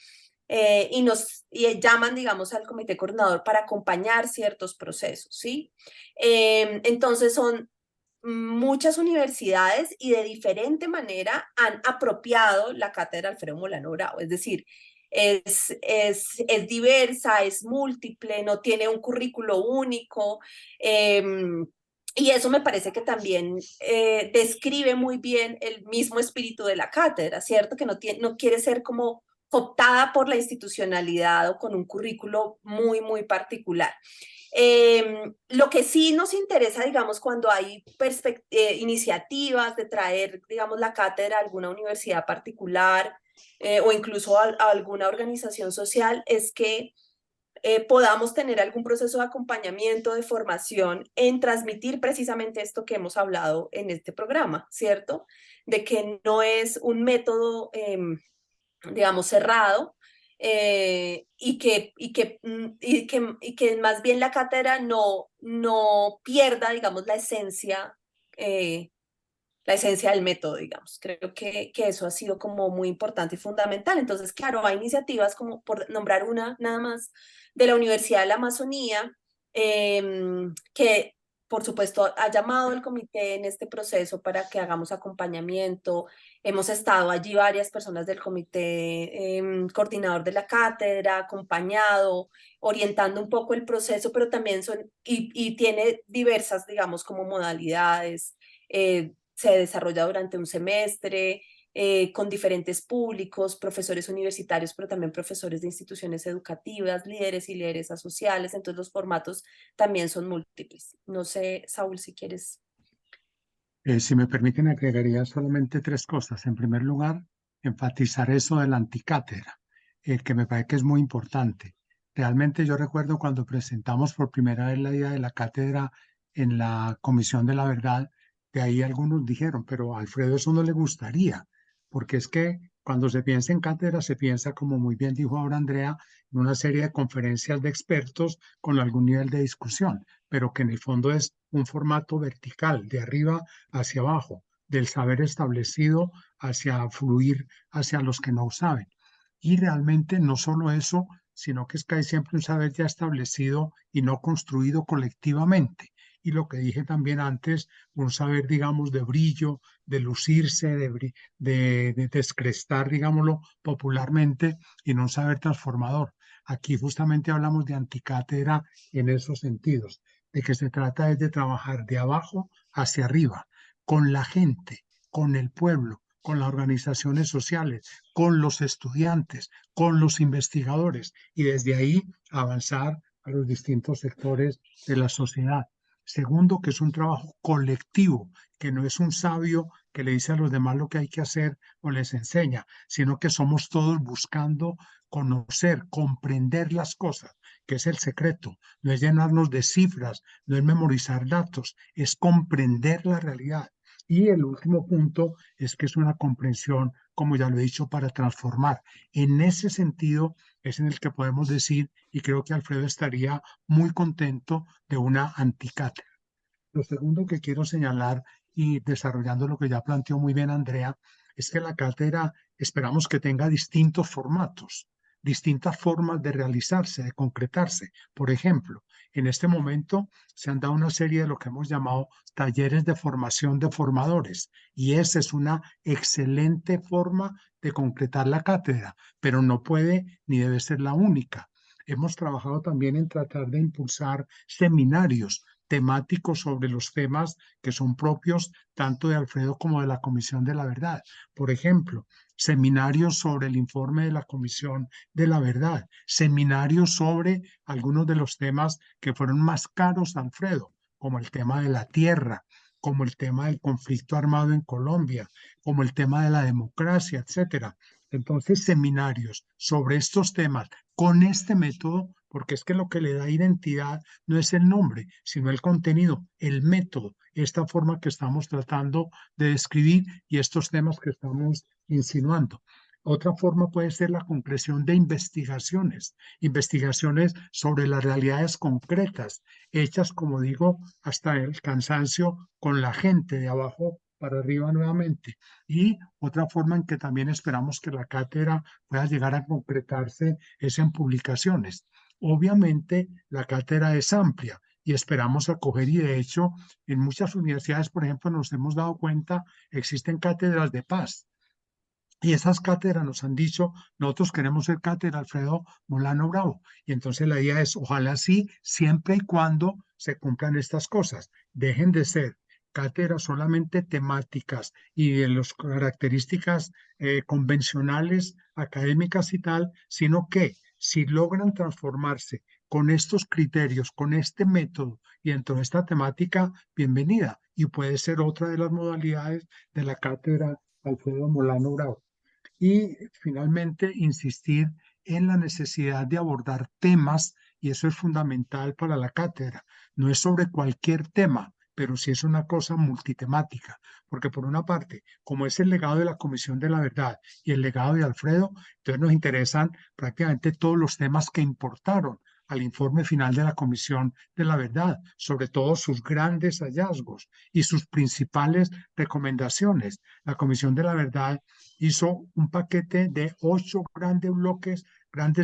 y llaman, digamos, al comité coordinador para acompañar ciertos procesos, ¿sí? Entonces son muchas universidades y de diferente manera han apropiado la cátedra Alfredo Molano Bravo. Es decir, es diversa, es múltiple, no tiene un currículo único. Y eso me parece que también describe muy bien el mismo espíritu de la cátedra, ¿cierto? Que no quiere ser como cooptada por la institucionalidad o con un currículo muy, muy particular. Lo que sí nos interesa, digamos, cuando hay iniciativas de traer, digamos, la cátedra a alguna universidad particular o incluso a alguna organización social, es que podamos tener algún proceso de acompañamiento, de formación en transmitir precisamente esto que hemos hablado en este programa, ¿cierto? De que no es un método, digamos, cerrado, y que más bien la cátedra no pierda, digamos, la esencia del método, digamos. Creo que eso ha sido como muy importante y fundamental. Entonces, claro, hay iniciativas como, por nombrar una nada más, de la Universidad de la Amazonía, que por supuesto ha llamado al comité en este proceso para que hagamos acompañamiento. Hemos estado allí varias personas del comité coordinador de la cátedra, acompañado, orientando un poco el proceso, pero también y tiene diversas, digamos, como modalidades. Se desarrolla durante un semestre, con diferentes públicos, profesores universitarios, pero también profesores de instituciones educativas, líderes y lideresas sociales. Entonces los formatos también son múltiples. No sé, Saúl, si quieres. Si me permiten, agregaría solamente tres cosas. En primer lugar, enfatizar eso de la anticátedra, que me parece que es muy importante. Realmente yo recuerdo cuando presentamos por primera vez la idea de la cátedra en la Comisión de la Verdad, de ahí algunos dijeron, pero a Alfredo eso no le gustaría, porque es que cuando se piensa en cátedra se piensa, como muy bien dijo ahora Andrea, en una serie de conferencias de expertos con algún nivel de discusión, pero que en el fondo es un formato vertical, de arriba hacia abajo, del saber establecido hacia fluir hacia los que no saben. Y realmente no solo eso, sino que es que hay siempre un saber ya establecido y no construido colectivamente. Y lo que dije también antes, un saber, digamos, de brillo, de lucirse, de descrestar, digámoslo, popularmente, y no un saber transformador. Aquí justamente hablamos de anticátedra en esos sentidos, de que se trata es de trabajar de abajo hacia arriba, con la gente, con el pueblo, con las organizaciones sociales, con los estudiantes, con los investigadores, y desde ahí avanzar a los distintos sectores de la sociedad. Segundo, que es un trabajo colectivo, que no es un sabio que le dice a los demás lo que hay que hacer o les enseña, sino que somos todos buscando conocer, comprender las cosas, que es el secreto. No es llenarnos de cifras, no es memorizar datos, es comprender la realidad. Y el último punto es que es una comprensión, como ya lo he dicho, para transformar. En ese sentido es en el que podemos decir, y creo que Alfredo estaría muy contento, de una anticátedra. Lo segundo que quiero señalar, y desarrollando lo que ya planteó muy bien Andrea, es que la cátedra esperamos que tenga distintos formatos, distintas formas de realizarse, de concretarse. Por ejemplo, en este momento se han dado una serie de lo que hemos llamado talleres de formación de formadores, y esa es una excelente forma de concretar la cátedra, pero no puede ni debe ser la única. Hemos trabajado también en tratar de impulsar seminarios temáticos sobre los temas que son propios tanto de Alfredo como de la Comisión de la Verdad. Por ejemplo, seminarios sobre el informe de la Comisión de la Verdad, seminarios sobre algunos de los temas que fueron más caros a Alfredo, como el tema de la tierra, como el tema del conflicto armado en Colombia, como el tema de la democracia, etcétera. Entonces, seminarios sobre estos temas con este método, porque es que lo que le da identidad no es el nombre, sino el contenido, el método, esta forma que estamos tratando de describir y estos temas que estamos insinuando. Otra forma puede ser la concreción de investigaciones, investigaciones sobre las realidades concretas, hechas, como digo, hasta el cansancio con la gente de abajo para arriba nuevamente. Y otra forma en que también esperamos que la cátedra pueda llegar a concretarse es en publicaciones. Obviamente, la cátedra es amplia y esperamos acoger y de hecho en muchas universidades, por ejemplo, nos hemos dado cuenta, existen cátedras de paz. Y esas cátedras nos han dicho, nosotros queremos ser cátedra Alfredo Molano Bravo. Y entonces la idea es, ojalá sí, siempre y cuando se cumplan estas cosas. Dejen de ser cátedras solamente temáticas y de las características convencionales, académicas y tal, sino que si logran transformarse con estos criterios, con este método y dentro de esta temática, bienvenida. Y puede ser otra de las modalidades de la cátedra Alfredo Molano Bravo. Y finalmente, insistir en la necesidad de abordar temas, y eso es fundamental para la cátedra. No es sobre cualquier tema, pero sí es una cosa multitemática, porque por una parte, como es el legado de la Comisión de la Verdad y el legado de Alfredo, entonces nos interesan prácticamente todos los temas que importaron al informe final de la Comisión de la Verdad, sobre todo sus grandes hallazgos y sus principales recomendaciones. La Comisión de la Verdad hizo un paquete de 8 grandes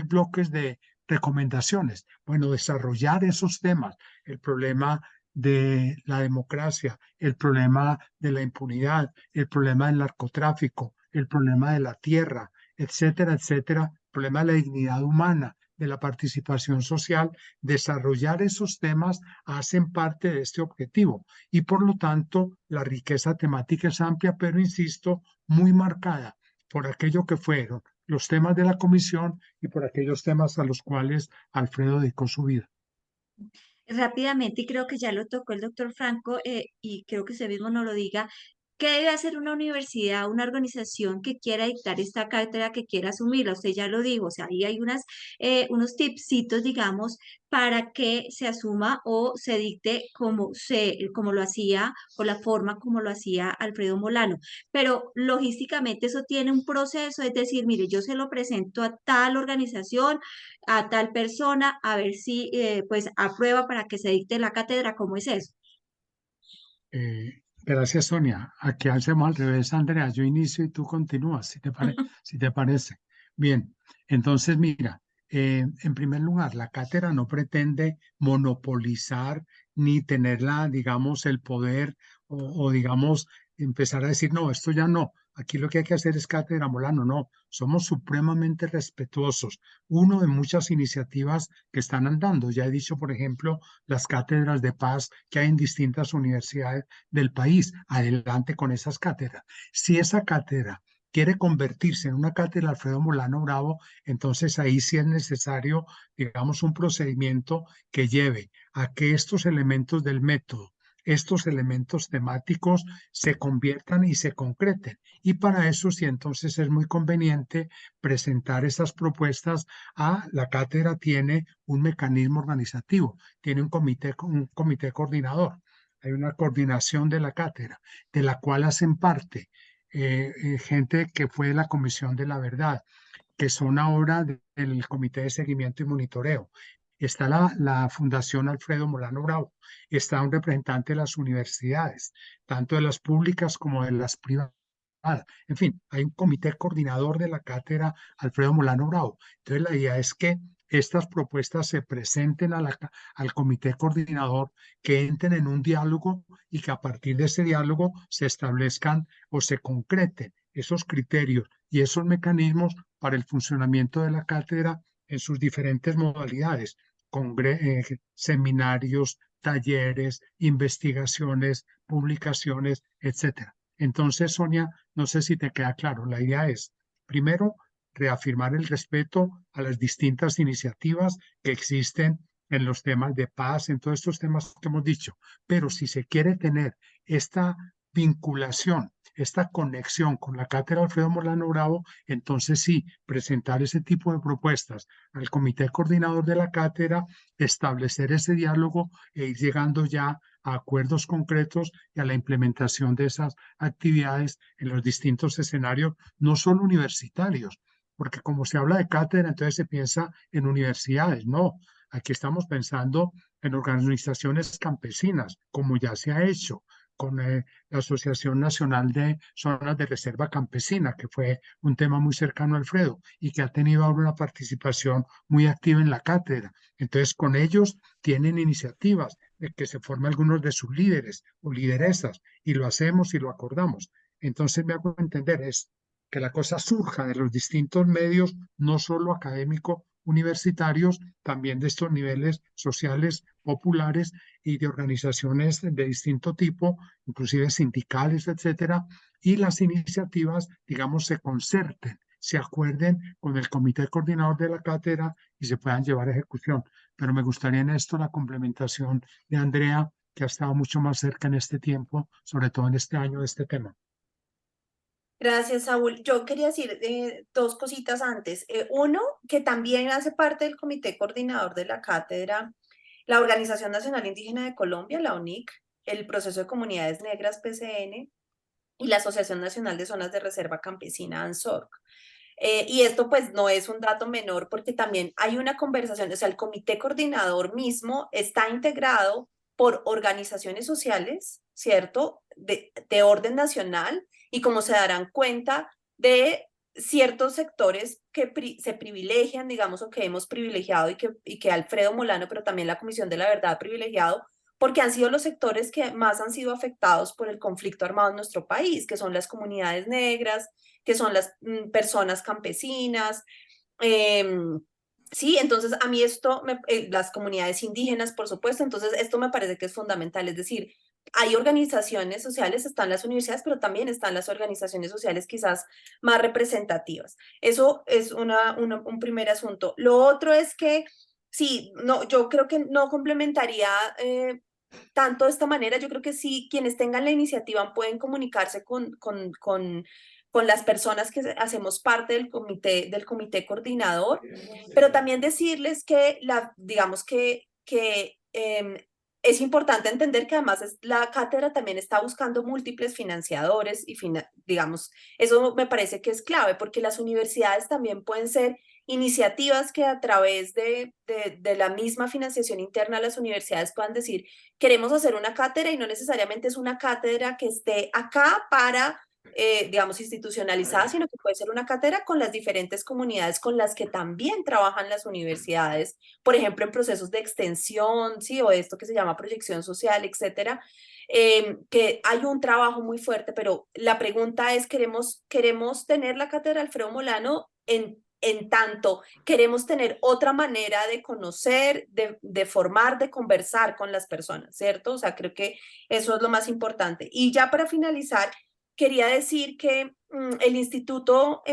bloques de recomendaciones. Bueno, desarrollar esos temas, el problema de la democracia, el problema de la impunidad, el problema del narcotráfico, el problema de la tierra, etcétera, etcétera, el problema de la dignidad humana, de la participación social, desarrollar esos temas hacen parte de este objetivo y por lo tanto la riqueza temática es amplia, pero insisto, muy marcada por aquello que fueron los temas de la comisión y por aquellos temas a los cuales Alfredo dedicó su vida. Rápidamente, y creo que ya lo tocó el doctor Franco, y creo que usted mismo nos lo diga, ¿qué debe hacer una universidad, una organización que quiera dictar esta cátedra, que quiera asumirla? Usted ya lo dijo, o sea, ahí hay unos tipsitos, digamos, para que se asuma o se dicte como lo hacía, o la forma como lo hacía Alfredo Molano. Pero logísticamente eso tiene un proceso, es decir, mire, yo se lo presento a tal organización, a tal persona, a ver si pues aprueba para que se dicte la cátedra. ¿Cómo es eso? Gracias, Sonia. Aquí hacemos al revés, Andrea. Yo inicio y tú continúas, si te parece. Bien, entonces mira, en primer lugar, la cátedra no pretende monopolizar ni tenerla, digamos, el poder digamos, empezar a decir, no, esto ya no. Aquí lo que hay que hacer es cátedra Molano. No, somos supremamente respetuosos. Uno de muchas iniciativas que están andando. Ya he dicho, por ejemplo, las cátedras de paz que hay en distintas universidades del país. Adelante con esas cátedras. Si esa cátedra quiere convertirse en una cátedra Alfredo Molano Bravo, entonces ahí sí es necesario, digamos, un procedimiento que lleve a que estos elementos del método, estos elementos temáticos se conviertan y se concreten. Y para eso sí, entonces es muy conveniente presentar esas propuestas a la cátedra. Tiene un mecanismo organizativo, tiene un comité coordinador. Hay una coordinación de la cátedra, de la cual hacen parte gente que fue de la Comisión de la Verdad, que son ahora del Comité de Seguimiento y Monitoreo. Está la Fundación Alfredo Molano Bravo, está un representante de las universidades, tanto de las públicas como de las privadas. En fin, hay un comité coordinador de la cátedra Alfredo Molano Bravo. Entonces, la idea es que estas propuestas se presenten al comité coordinador, que entren en un diálogo y que a partir de ese diálogo se establezcan o se concreten esos criterios y esos mecanismos para el funcionamiento de la cátedra en sus diferentes modalidades, seminarios, talleres, investigaciones, publicaciones, etcétera. Entonces, Sonia, no sé si te queda claro, la idea es, primero, reafirmar el respeto a las distintas iniciativas que existen en los temas de paz, en todos estos temas que hemos dicho, pero si se quiere tener esta vinculación, esta conexión con la cátedra Alfredo Molano Bravo, entonces sí, presentar ese tipo de propuestas al comité coordinador de la cátedra, establecer ese diálogo e ir llegando ya a acuerdos concretos y a la implementación de esas actividades en los distintos escenarios, no solo universitarios, porque como se habla de cátedra, entonces se piensa en universidades. No, aquí estamos pensando en organizaciones campesinas, como ya se ha hecho, la Asociación Nacional de Zonas de Reserva Campesina, que fue un tema muy cercano a Alfredo y que ha tenido ahora una participación muy activa en la cátedra. Entonces, con ellos tienen iniciativas de que se formen algunos de sus líderes o lideresas y lo hacemos y lo acordamos. Entonces, me hago entender, es que la cosa surja de los distintos medios, no solo académicos, universitarios, también de estos niveles sociales populares y de organizaciones de distinto tipo, inclusive sindicales, etcétera, y las iniciativas, digamos, se concerten, se acuerden con el comité coordinador de la cátedra y se puedan llevar a ejecución. Pero me gustaría en esto la complementación de Andrea, que ha estado mucho más cerca en este tiempo, sobre todo en este año, de este tema. Gracias, Saúl. Yo quería decir dos cositas antes. Uno, que también hace parte del comité coordinador de la cátedra, la Organización Nacional Indígena de Colombia, la ONIC, el Proceso de Comunidades Negras, PCN, y la Asociación Nacional de Zonas de Reserva Campesina, ANZORC. Y esto pues no es un dato menor porque también hay una conversación, o sea, el comité coordinador mismo está integrado por organizaciones sociales, ¿cierto? De orden nacional y como se darán cuenta de ciertos sectores que se privilegian, digamos, o que hemos privilegiado y que Alfredo Molano, pero también la Comisión de la Verdad ha privilegiado, porque han sido los sectores que más han sido afectados por el conflicto armado en nuestro país, que son las comunidades negras, que son las personas campesinas. Sí, entonces a mí esto, las comunidades indígenas, por supuesto, entonces esto me parece que es fundamental, es decir, hay organizaciones sociales, están las universidades, pero también están las organizaciones sociales quizás más representativas. Eso es un primer asunto. Lo otro es que, sí, no, yo creo que no complementaría tanto de esta manera, yo creo que sí, quienes tengan la iniciativa pueden comunicarse con las personas que hacemos parte del comité coordinador, pero también decirles que, digamos que es importante entender que además la cátedra también está buscando múltiples financiadores y digamos, eso me parece que es clave porque las universidades también pueden ser iniciativas que a través de la misma financiación interna de las universidades puedan decir, queremos hacer una cátedra y no necesariamente es una cátedra que esté acá para digamos, institucionalizada, sino que puede ser una cátedra con las diferentes comunidades con las que también trabajan las universidades, por ejemplo, en procesos de extensión, ¿sí? O esto que se llama proyección social, etcétera, que hay un trabajo muy fuerte, pero la pregunta es, ¿queremos tener la cátedra Alfredo Molano en tanto queremos tener otra manera de conocer, de formar, de conversar con las personas, ¿cierto? O sea, creo que eso es lo más importante. Y ya para finalizar, quería decir que el Instituto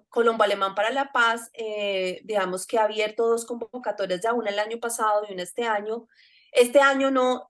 Colombo Alemán para la Paz, digamos que ha abierto dos convocatorias, ya una el año pasado y una este año. Este año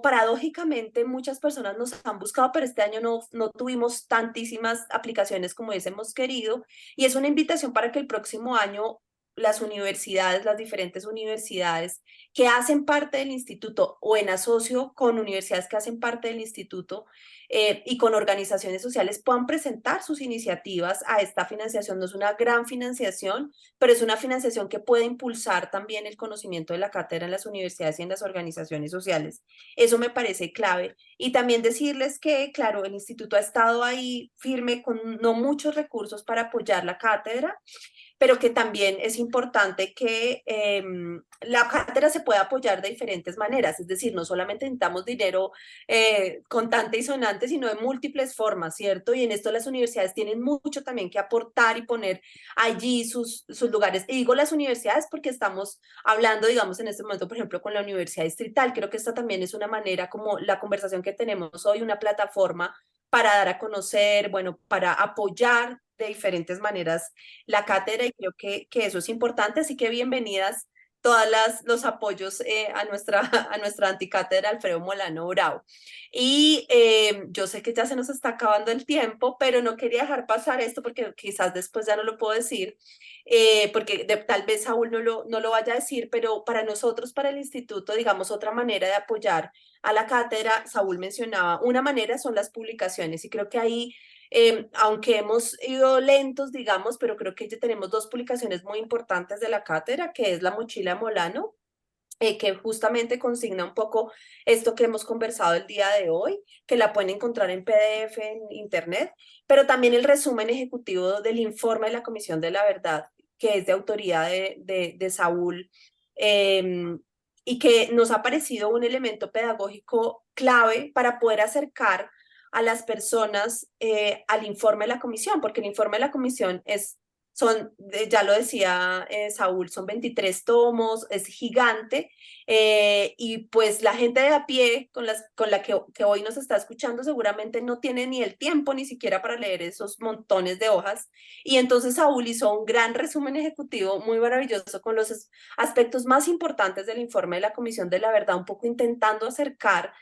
paradójicamente muchas personas nos han buscado, pero este año no tuvimos tantísimas aplicaciones como hubiésemos querido. Y es una invitación para que el próximo año las universidades, las diferentes universidades que hacen parte del instituto o en asocio con universidades que hacen parte del instituto, y con organizaciones sociales puedan presentar sus iniciativas a esta financiación. No es una gran financiación, pero es una financiación que puede impulsar también el conocimiento de la cátedra en las universidades y en las organizaciones sociales. Eso me parece clave. Y también decirles que, claro, el instituto ha estado ahí firme con no muchos recursos para apoyar la cátedra, pero que también es importante que la cátedra se pueda apoyar de diferentes maneras, es decir, no solamente necesitamos dinero contante y sonante, sino de múltiples formas, ¿cierto? Y en esto las universidades tienen mucho también que aportar y poner allí sus lugares. Y digo las universidades porque estamos hablando, digamos, en este momento, por ejemplo, con la Universidad Distrital. Creo que esta también es una manera, como la conversación que tenemos hoy, una plataforma para dar a conocer, bueno, para apoyar de diferentes maneras la cátedra y creo que eso es importante, así que bienvenidas todos los apoyos a nuestra anticátedra Alfredo Molano Bravo. Y yo sé que ya se nos está acabando el tiempo, pero no quería dejar pasar esto porque quizás después ya no lo puedo decir, porque tal vez Saúl no lo vaya a decir, pero para nosotros, para el instituto, digamos, otra manera de apoyar a la cátedra, Saúl mencionaba, una manera son las publicaciones y creo que ahí aunque hemos ido lentos, digamos, pero creo que ya tenemos dos publicaciones muy importantes de la cátedra, que es La Mochila Molano que justamente consigna un poco esto que hemos conversado el día de hoy, que la pueden encontrar en PDF en internet, pero también el resumen ejecutivo del informe de la Comisión de la Verdad, que es de autoría de Saúl, eh, y que nos ha parecido un elemento pedagógico clave para poder acercar a las personas al informe de la comisión, porque el informe de la comisión ya lo decía Saúl, son 23 tomos, es gigante, y pues la gente de a pie con la que hoy nos está escuchando seguramente no tiene ni el tiempo ni siquiera para leer esos montones de hojas. Y entonces Saúl hizo un gran resumen ejecutivo muy maravilloso con los aspectos más importantes del informe de la Comisión de la Verdad, un poco intentando acercar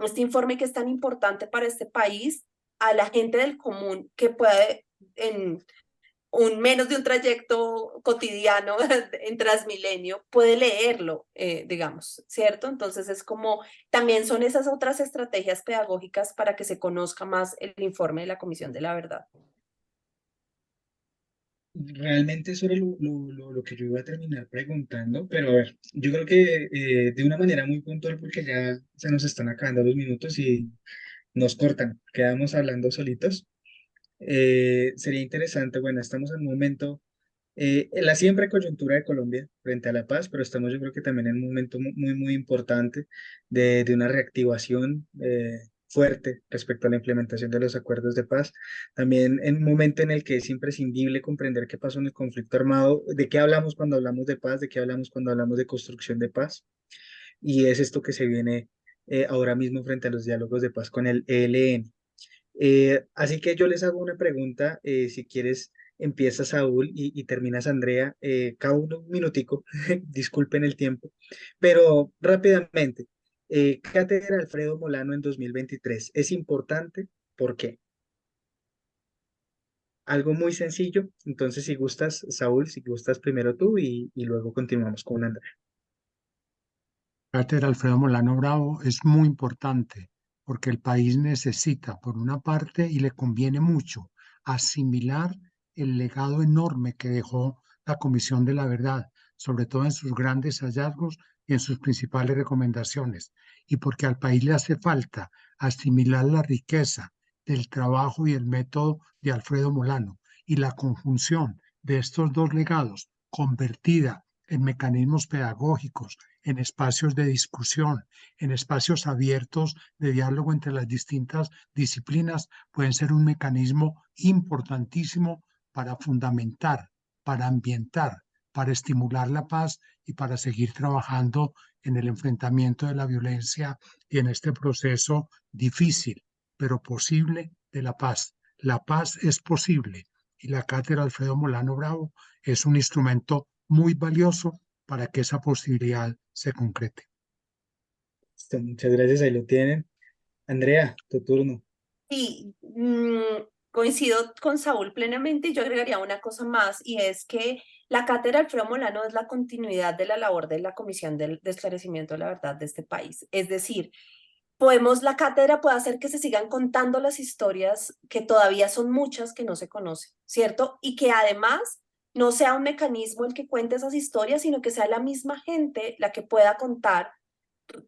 este informe que es tan importante para este país a la gente del común que puede en menos de un trayecto cotidiano en Transmilenio, puede leerlo, digamos, ¿cierto? Entonces es como, también son esas otras estrategias pedagógicas para que se conozca más el informe de la Comisión de la Verdad. Realmente eso era lo que yo iba a terminar preguntando, pero a ver, yo creo que de una manera muy puntual, porque ya se nos están acabando los minutos y nos cortan, quedamos hablando solitos. Sería interesante, bueno, estamos en un momento, en la siempre coyuntura de Colombia frente a la paz, pero estamos yo creo que también en un momento muy importante de una reactivación fuerte respecto a la implementación de los acuerdos de paz. También en un momento en el que es imprescindible comprender qué pasó en el conflicto armado, de qué hablamos cuando hablamos de paz, de qué hablamos cuando hablamos de construcción de paz, y es esto que se viene ahora mismo frente a los diálogos de paz con el ELN. Así que yo les hago una pregunta, si quieres empieza Saúl y terminas Andrea, cada uno un minutico, disculpen el tiempo, pero rápidamente, Cátedra Alfredo Molano en 2023, ¿es importante? ¿Por qué? Algo muy sencillo, entonces si gustas, Saúl, si gustas primero tú y luego continuamos con Andrea. Cátedra Alfredo Molano Bravo es muy importante porque el país necesita, por una parte, y le conviene mucho, asimilar el legado enorme que dejó la Comisión de la Verdad, sobre todo en sus grandes hallazgos y en sus principales recomendaciones, y porque al país le hace falta asimilar la riqueza del trabajo y el método de Alfredo Molano y la conjunción de estos dos legados convertida en mecanismos pedagógicos, en espacios de discusión, en espacios abiertos de diálogo entre las distintas disciplinas, pueden ser un mecanismo importantísimo para fundamentar, para ambientar, para estimular la paz y para seguir trabajando en el enfrentamiento de la violencia y en este proceso difícil, pero posible de la paz. La paz es posible y la Cátedra Alfredo Molano Bravo es un instrumento muy valioso para que esa posibilidad se concrete. Listo, muchas gracias, ahí lo tienen. Andrea, tu turno. Sí, coincido con Saúl plenamente y yo agregaría una cosa más y es que la cátedra Alfredo Molano es la continuidad de la labor de la Comisión de Esclarecimiento de la Verdad de este país. Es decir, la cátedra puede hacer que se sigan contando las historias que todavía son muchas que no se conocen, ¿cierto? Y que además no sea un mecanismo el que cuente esas historias, sino que sea la misma gente la que pueda contar,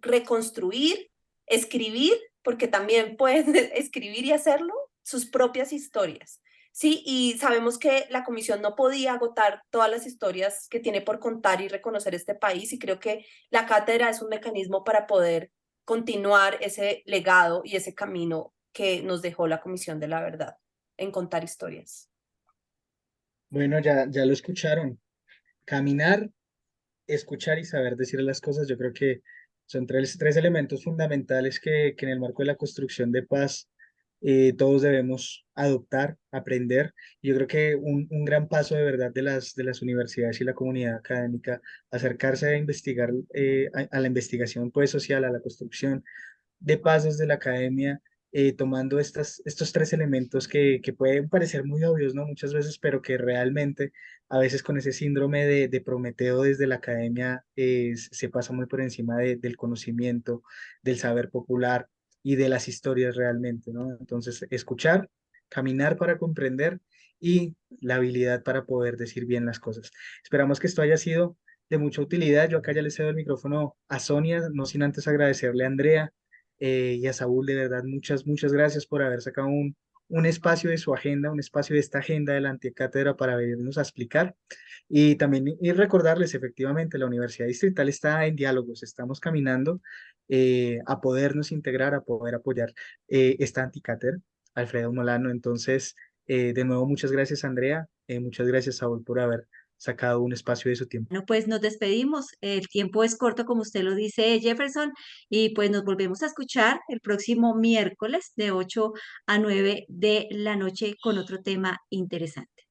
reconstruir, escribir, porque también pueden escribir y hacerlo, sus propias historias. Sí, y sabemos que la comisión no podía agotar todas las historias que tiene por contar y reconocer este país, y creo que la cátedra es un mecanismo para poder continuar ese legado y ese camino que nos dejó la Comisión de la Verdad en contar historias. Bueno, ya lo escucharon. Caminar, escuchar y saber decir las cosas, yo creo que son tres elementos fundamentales que en el marco de la construcción de paz todos debemos adoptar, aprender. Yo creo que un gran paso de verdad de las universidades y la comunidad académica, acercarse a investigar, a la investigación pues, social, a la construcción de paz desde la academia, tomando estos tres elementos que pueden parecer muy obvios, ¿no? Muchas veces, pero que realmente a veces con ese síndrome de Prometeo desde la academia se pasa muy por encima del conocimiento, del saber popular y de las historias realmente, ¿no? Entonces, escuchar, caminar para comprender y la habilidad para poder decir bien las cosas. Esperamos que esto haya sido de mucha utilidad. Yo acá ya le cedo el micrófono a Sonia, no sin antes agradecerle a Andrea y a Saúl, de verdad, muchas gracias por haber sacado un espacio de su agenda, un espacio de esta agenda de la Anticátedra para venirnos a explicar. Y también y recordarles, efectivamente, la Universidad Distrital está en diálogos, estamos caminando a podernos integrar, a poder apoyar esta Anticátedra, Alfredo Molano. Entonces, de nuevo, muchas gracias, Andrea, muchas gracias, Saúl, por haber sacado un espacio de su tiempo. Bueno, pues nos despedimos. El tiempo es corto, como usted lo dice, Jefferson, y pues nos volvemos a escuchar el próximo miércoles de 8 a 9 de la noche con otro tema interesante.